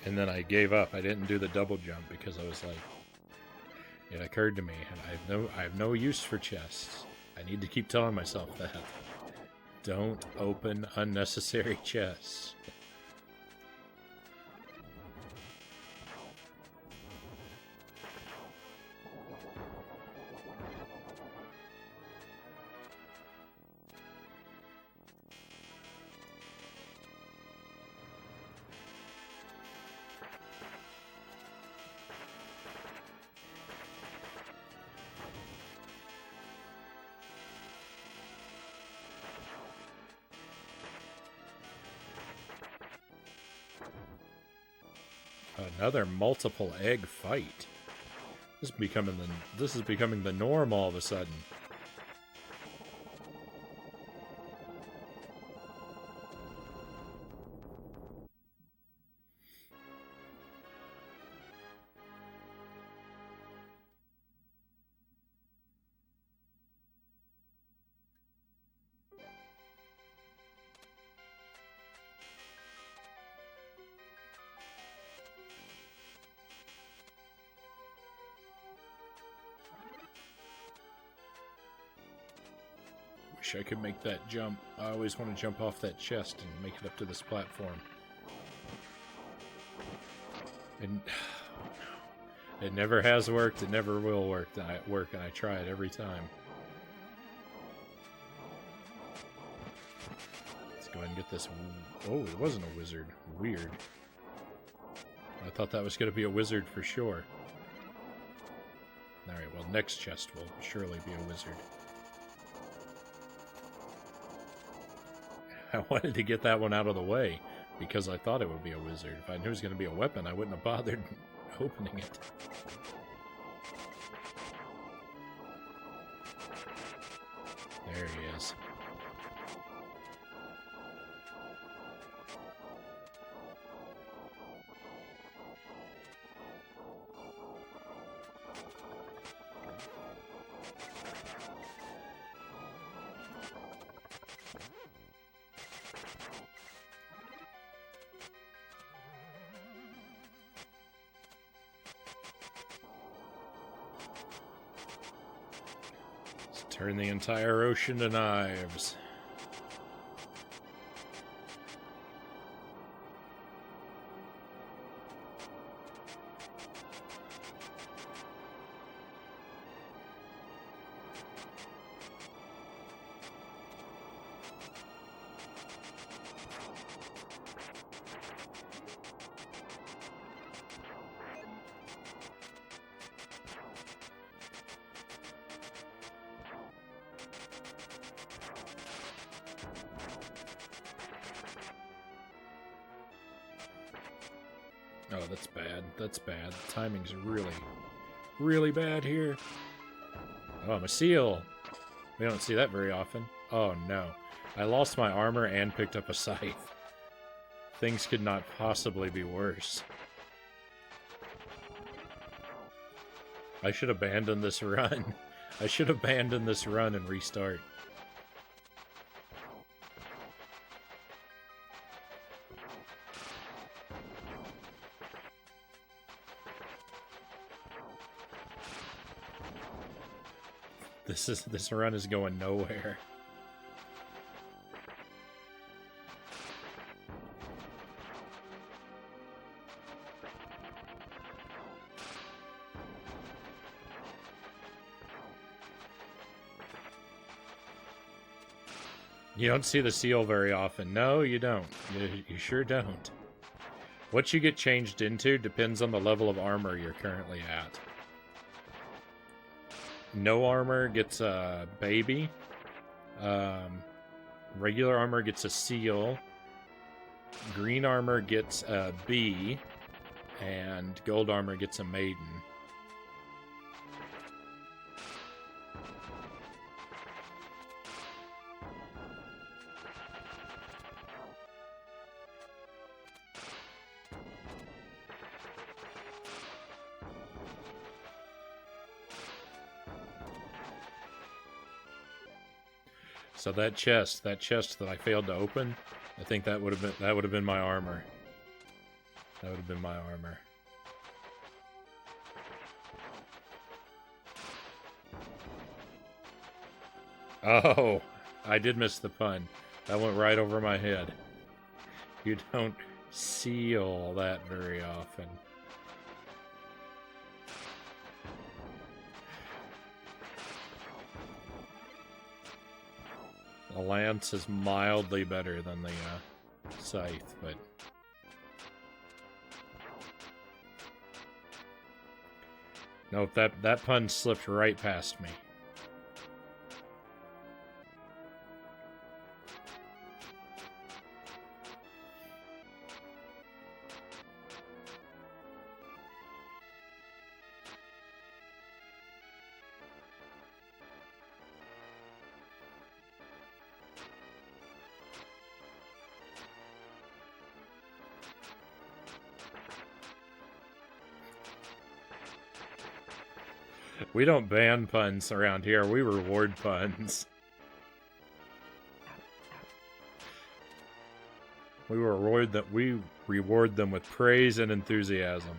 Speaker 1: then I gave up. I didn't do the double jump because I was like, it occurred to me, and I have no use for chests. I need to keep telling myself that. Don't open unnecessary chests. Another multiple egg fight. This is becoming the norm all of a sudden. Wish I could make that jump. I always want to jump off that chest and make it up to this platform. And it never has worked, it never will work, and I try it every time. Let's go ahead and get this. Oh, it wasn't a wizard. Weird. I thought that was going to be a wizard for sure. Alright, well, next chest will surely be a wizard. I wanted to get that one out of the way because I thought it would be a wizard. If I knew it was going to be a weapon, I wouldn't have bothered opening it. There he is. Turn the entire ocean to knives. Oh, that's bad. That's bad. The timing's really, really bad here. Oh, I'm a seal. We don't see that very often. Oh, no. I lost my armor and picked up a scythe. Things could not possibly be worse. I should abandon this run. I should abandon this run and restart. This run is going nowhere. You don't see the seal very often. No, you don't. You sure don't. What you get changed into depends on the level of armor you're currently at. No armor gets a baby. Regular armor gets a seal. Green armor gets a bee. And gold armor gets a maiden. So that chest that I failed to open, I think that would have been my armor. That would have been my armor. Oh, I did miss the pun. That went right over my head. You don't seal that very often. The lance is mildly better than the scythe, but... Nope, that pun slipped right past me. We don't ban puns around here. We reward puns. We reward them with praise and enthusiasm.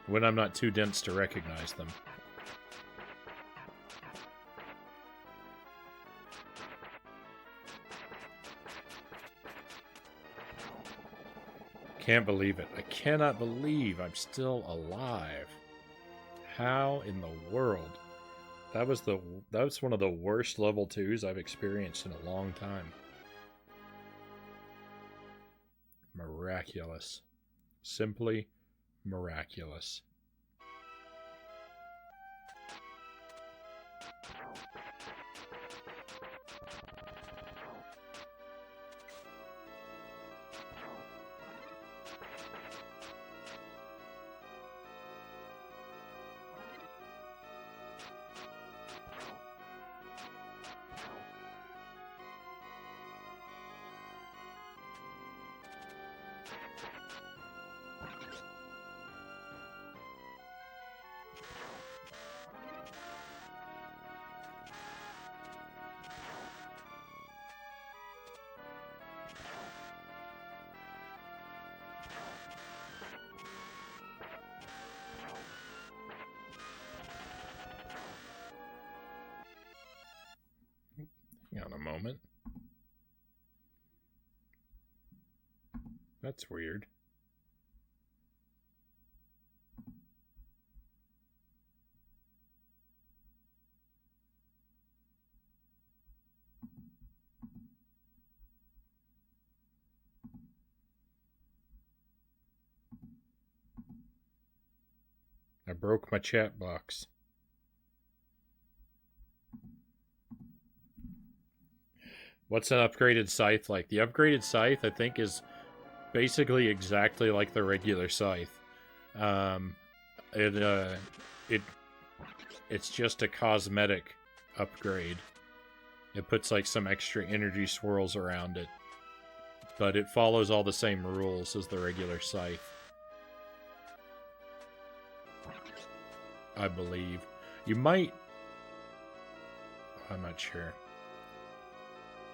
Speaker 1: When I'm not too dense to recognize them. Can't believe it. I cannot believe I'm still alive. How in the world? That was one of the worst level 2s I've experienced in a long time. Miraculous. Simply miraculous. Hang on a moment. That's weird. I broke my chat box. What's an upgraded scythe like? The upgraded scythe, I think, is basically exactly like the regular scythe. It's just a cosmetic upgrade. It puts like some extra energy swirls around it, but it follows all the same rules as the regular scythe. I believe. You might... I'm not sure.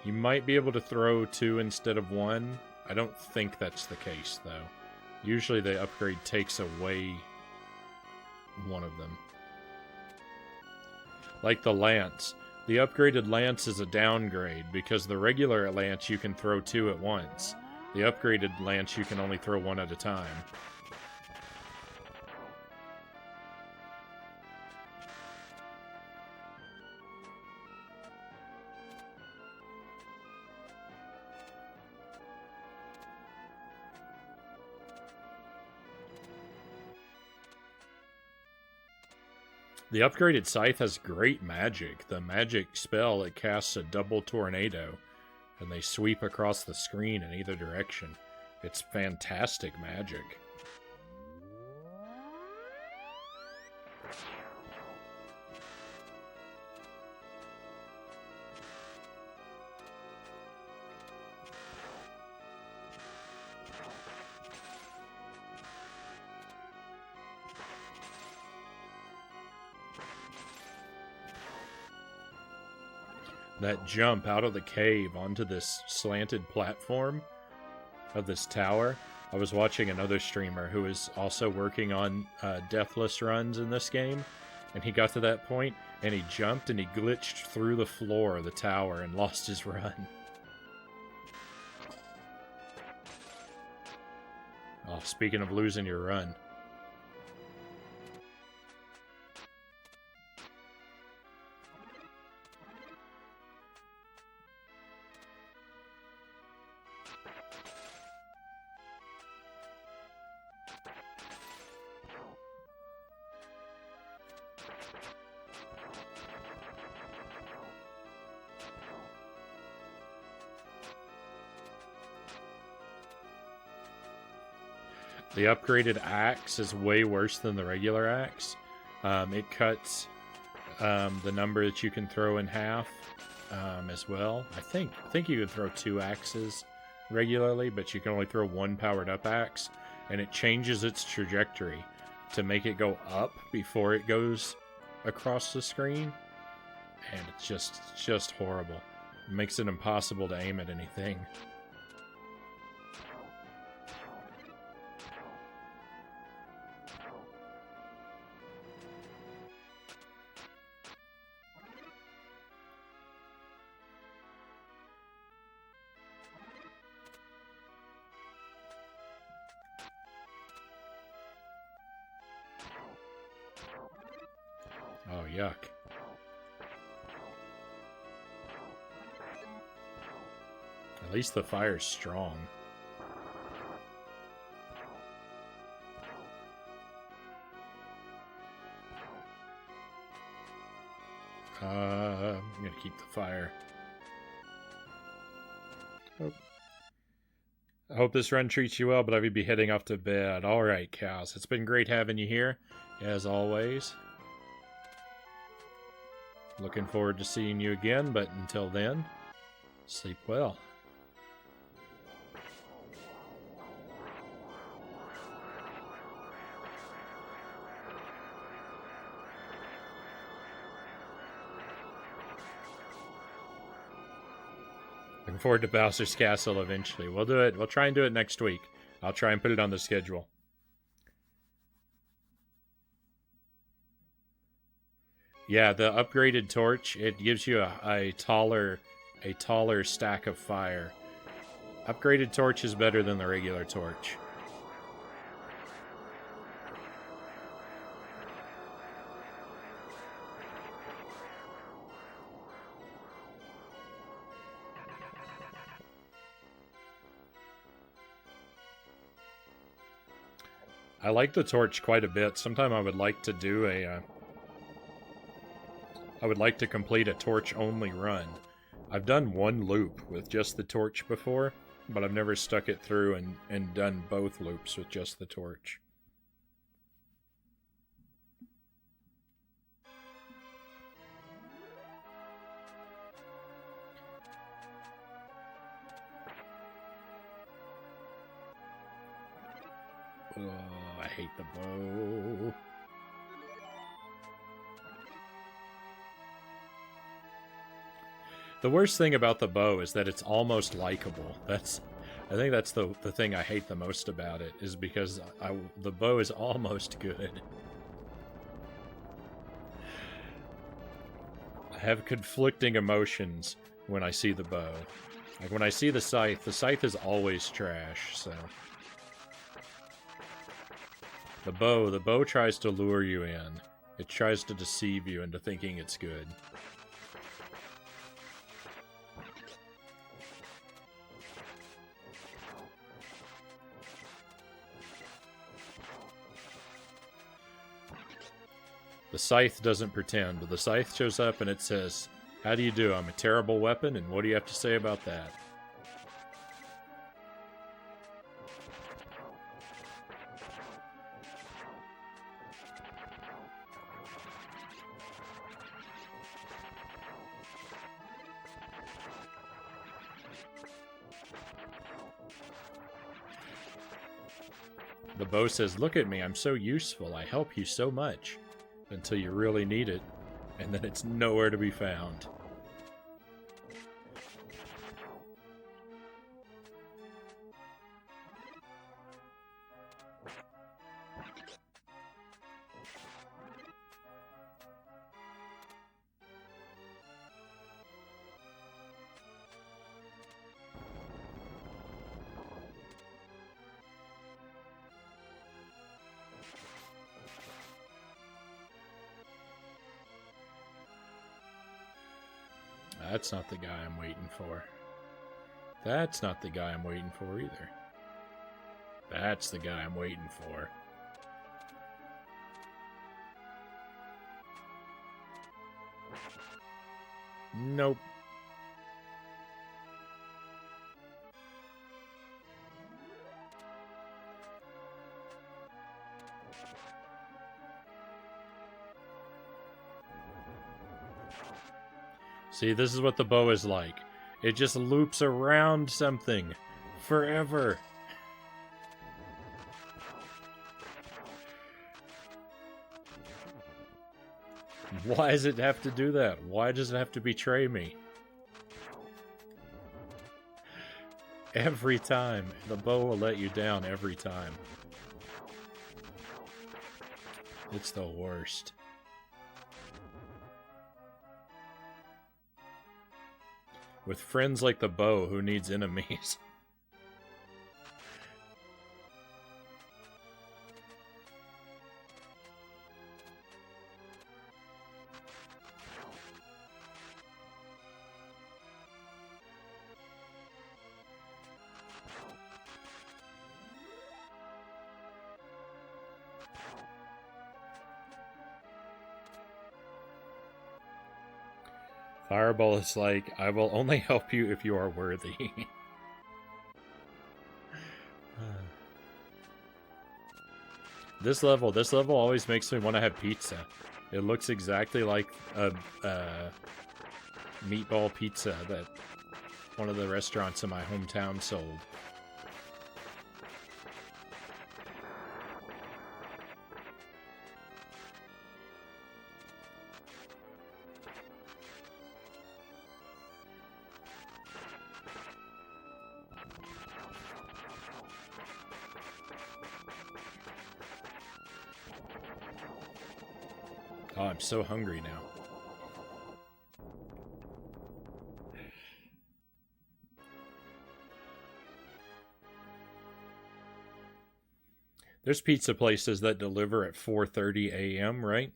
Speaker 1: You might be able to throw 2 instead of 1. I don't think that's the case, though. Usually the upgrade takes away one of them. Like the lance. The upgraded lance is a downgrade, because the regular lance you can throw 2 at once. The upgraded lance you can only throw 1 at a time. The upgraded scythe has great magic. The magic spell, it casts a double tornado, and they sweep across the screen in either direction. It's fantastic magic. That jump out of the cave onto this slanted platform of this tower. I was watching another streamer who is also working on deathless runs in this game, and he got to that point, and he jumped and he glitched through the floor of the tower and lost his run. Oh, speaking of losing your run. The upgraded axe is way worse than the regular axe. It cuts the number that you can throw in half as well. I think you can throw 2 axes regularly, but you can only throw 1 powered up axe. and it changes its trajectory to make it go up before it goes across the screen. And it's just horrible. It makes it impossible to aim at anything. Oh, yuck. At least the fire's strong. I'm gonna keep the fire. I hope this run treats you well, but I will be heading off to bed. Alright, Cows. It's been great having you here, as always. Looking forward to seeing you again, but until then, sleep well. Looking forward to Bowser's Castle eventually. We'll do it. We'll try and do it next week. I'll try and put it on the schedule. Yeah, the upgraded torch, it gives you a taller stack of fire. Upgraded torch is better than the regular torch. I like the torch quite a bit. Sometime I would like to do I would like to complete a torch-only run. I've done one loop with just the torch before, but I've never stuck it through and done both loops with just the torch. Oh, I hate the bow. The worst thing about the bow is that it's almost likable. I think that's the thing I hate the most about it, is because the bow is almost good. I have conflicting emotions when I see the bow. Like when I see the scythe is always trash, so. The bow tries to lure you in. It tries to deceive you into thinking it's good. The scythe doesn't pretend. The scythe shows up and it says, "How do you do? I'm a terrible weapon, and what do you have to say about that?" The bow says, "Look at me, I'm so useful. I help you so much." Until you really need it, and then it's nowhere to be found. That's not the guy I'm waiting for. That's not the guy I'm waiting for either. That's the guy I'm waiting for. Nope. See, this is what the bow is like. It just loops around something forever. Why does it have to do that? Why does it have to betray me? Every time. The bow will let you down every time. It's the worst. With friends like the bow, who needs enemies? Fireball is like, I will only help you if you are worthy. This level always makes me want to have pizza. It looks exactly like a meatball pizza that one of the restaurants in my hometown sold. Oh, I'm so hungry now. There's pizza places that deliver at 4:30 a.m., right?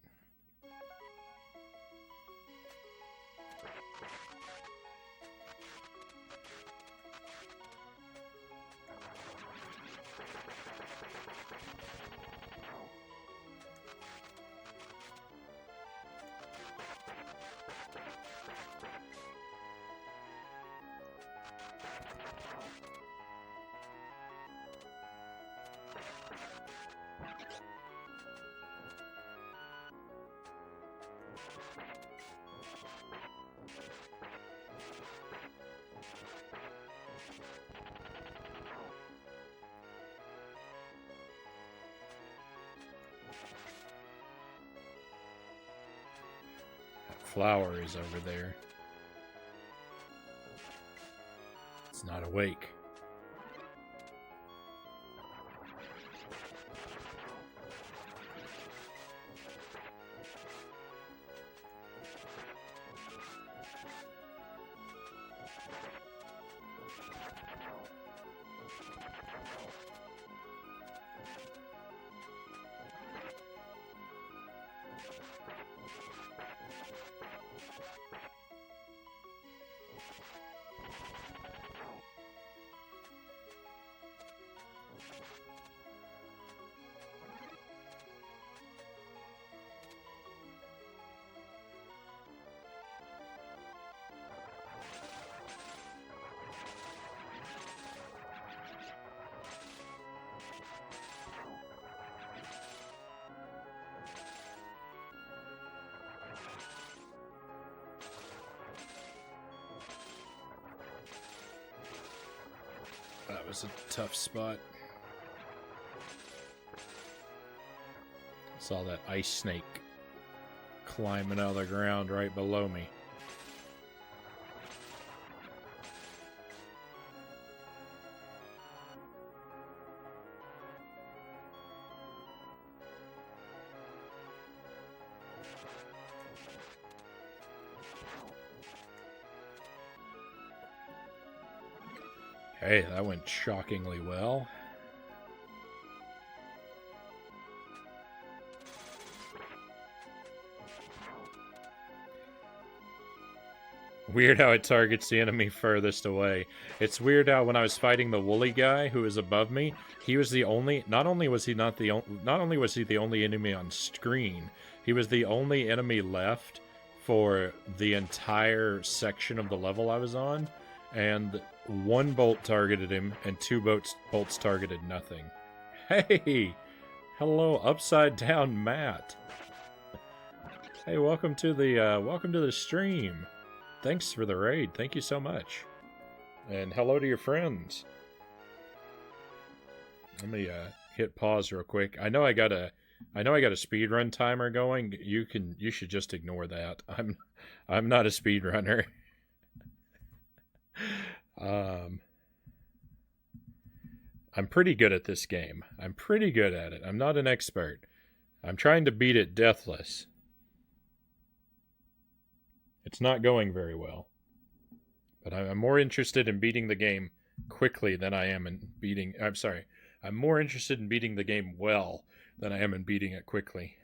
Speaker 1: Flower is over there. It's not awake. That was a tough spot. Saw that ice snake climbing out of the ground right below me. Hey, that went shockingly well. Weird how it targets the enemy furthest away. It's weird how when I was fighting the woolly guy who was above me, he was the only. Not only was he the only enemy on screen, he was the only enemy left for the entire section of the level I was on, and one bolt targeted him, and two bolts targeted nothing. Hey, hello, upside down Matt. Hey, welcome to the stream. Thanks for the raid. Thank you so much. And hello to your friends. Let me hit pause real quick. I know I gotta I know I got a speedrun timer going. You should just ignore that. I'm not a speedrunner. um, I'm pretty good at this game. I'm pretty good at it. I'm not an expert. I'm trying to beat it deathless. It's not going very well. But I'm more interested in beating the game quickly than I am in beating. I'm sorry. I'm more interested in beating the game well than I am in beating it quickly.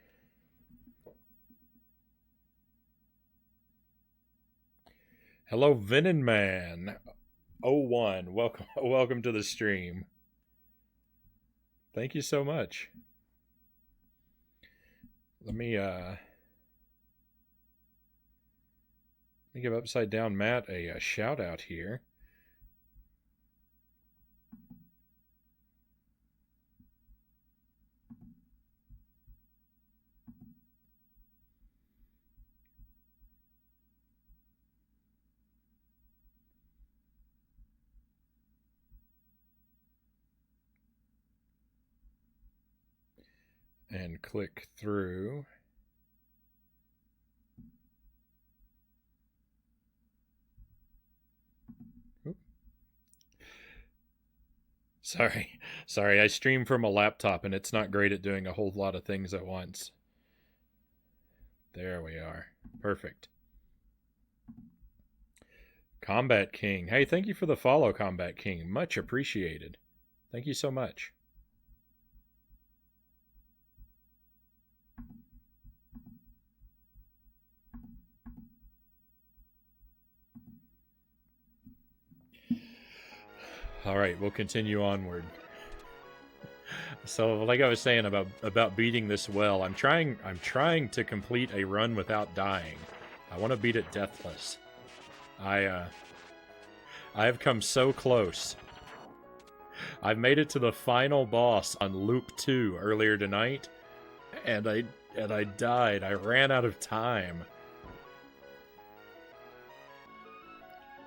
Speaker 1: Hello, Venom Man 01. Welcome to the stream. Thank you so much. Let me give Upside Down Matt a shout out here. And click through. Oop. Sorry, I stream from a laptop and it's not great at doing a whole lot of things at once. There we are. Perfect. Combat King. Hey, thank you for the follow, Combat King. Much appreciated. Thank you so much. All right, we'll continue onward. So, like I was saying about beating this well, I'm trying to complete a run without dying. I want to beat it deathless. I have come so close. I've made it to the final boss on Loop 2 earlier tonight, and I died. I ran out of time.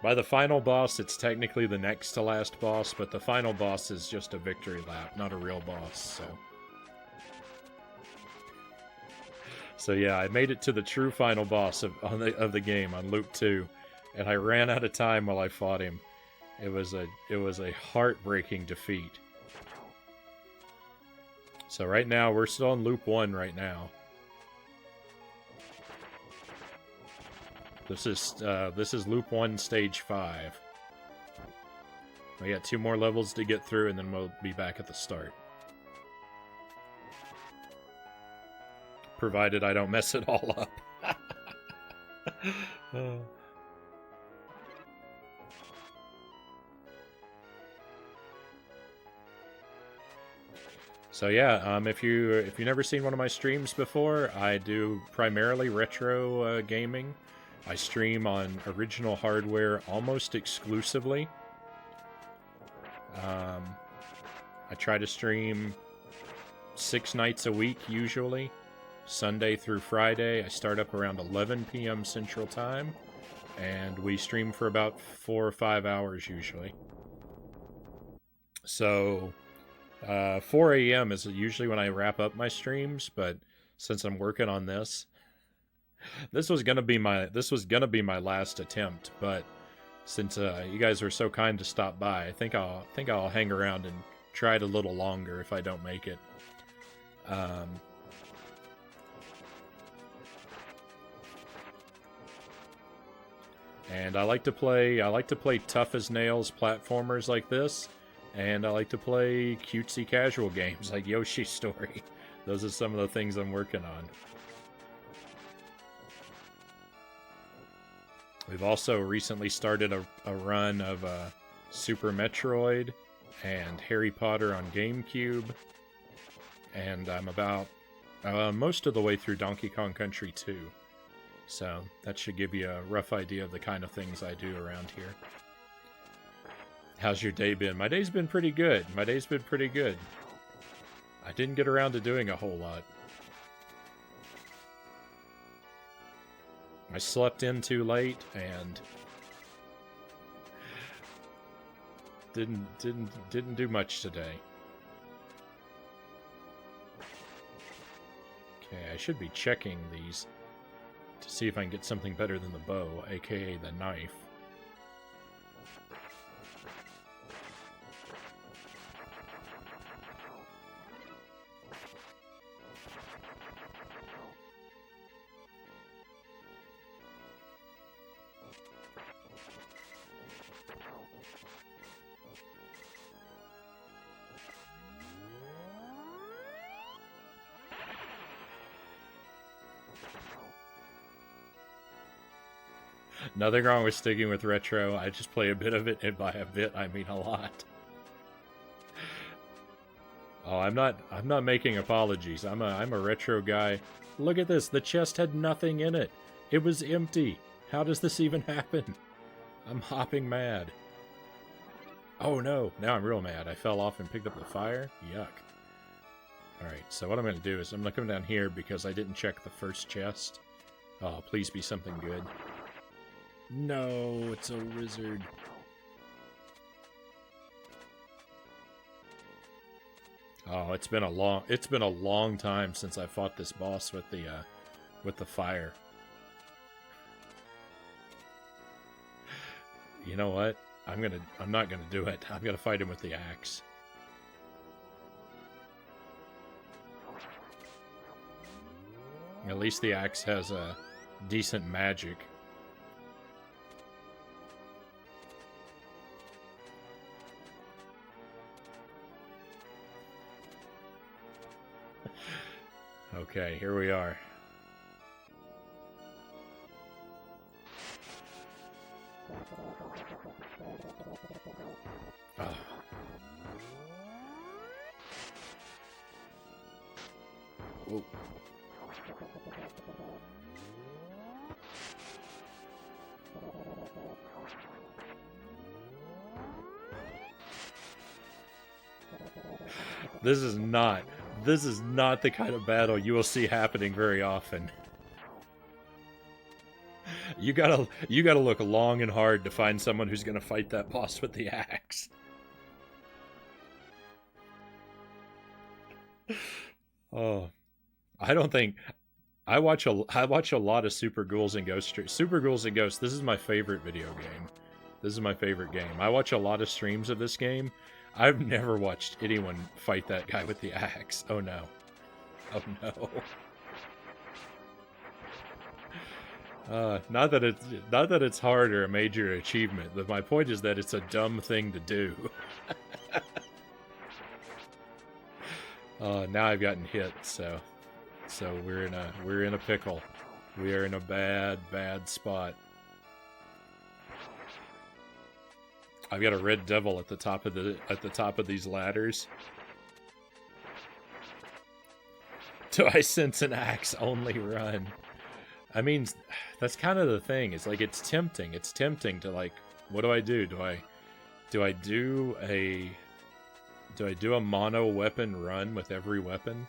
Speaker 1: By the final boss, it's technically the next to last boss, but the final boss is just a victory lap, not a real boss, So yeah, I made it to the true final boss of the game on Loop 2, and I ran out of time while I fought him. It was a heartbreaking defeat. So right now, we're still on Loop 1 right now. This is Loop 1, Stage 5. We got 2 more levels to get through, and then we'll be back at the start. Provided I don't mess it all up. So yeah, if you've never seen one of my streams before, I do primarily retro gaming. I stream on original hardware almost exclusively. I try to stream 6 nights a week usually, Sunday through Friday. I start up around 11 p.m. Central Time, and we stream for about 4 or 5 hours usually. So 4 a.m. is usually when I wrap up my streams, but since I'm working on this was gonna be my last attempt. But since you guys were so kind to stop by, I think I'll hang around and try it a little longer if I don't make it. And I like to play tough as nails platformers like this. And I like to play cutesy casual games like Yoshi's Story. Those are some of the things I'm working on. We've also recently started a run of Super Metroid and Harry Potter on GameCube. And I'm about most of the way through Donkey Kong Country 2. So that should give you a rough idea of the kind of things I do around here. How's your day been? My day's been pretty good. I didn't get around to doing a whole lot. I slept in too late and didn't do much today. Okay, I should be checking these to see if I can get something better than the bow, aka the knife. Nothing wrong with sticking with retro. I just play a bit of it, and by a bit I mean a lot. Oh, I'm not making apologies. I'm a retro guy. Look at this. The chest had nothing in it. It was empty. How does this even happen? I'm hopping mad. Oh no, now I'm real mad. I fell off and picked up the fire? Yuck. Alright, so what I'm going to do is I'm going to come down here because I didn't check the first chest. Oh, please be something good. No, it's a wizard. Oh, it's been a long time since I fought this boss with the fire. You know what? I'm not gonna do it. I'm gonna fight him with the axe. At least the axe has a decent magic. Okay, here we are. Oh. Whoa. This is not the kind of battle you will see happening very often. You gotta look long and hard to find someone who's gonna fight that boss with the axe. Oh, I don't think I watch a lot of Super Ghouls and Ghosts. Super Ghouls and Ghosts. This is my favorite video game. This is my favorite game. I watch a lot of streams of this game. I've never watched anyone fight that guy with the axe. Oh no. Oh no. Not that it's hard or a major achievement, but my point is that it's a dumb thing to do. Now I've gotten hit, so we're in a pickle. We are in a bad spot. I've got a red devil at the top of these ladders. Do I sense an axe only run? I mean, that's kind of the thing. It's like it's tempting. It's tempting to like, what do I do? Do I do a mono weapon run with every weapon?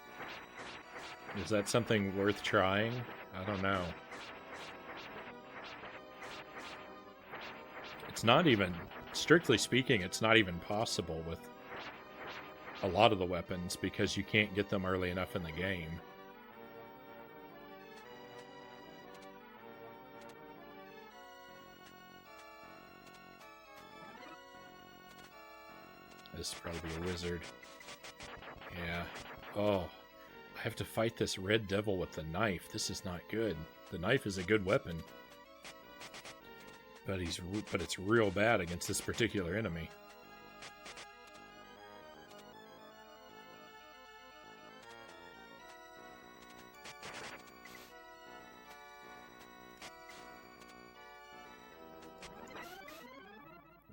Speaker 1: Is that something worth trying? I don't know. It's not even, strictly speaking, it's not even possible with a lot of the weapons because you can't get them early enough in the game. This is probably a wizard. Yeah. Oh. I have to fight this red devil with the knife. This is not good. The knife is a good weapon. But it's real bad against this particular enemy.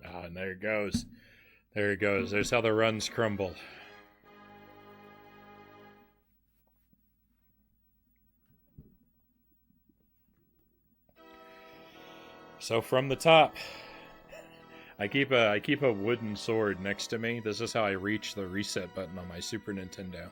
Speaker 1: Ah, and there it goes. There it goes. There's how the runs crumble. So from the top, I keep a wooden sword next to me. This is how I reach the reset button on my Super Nintendo.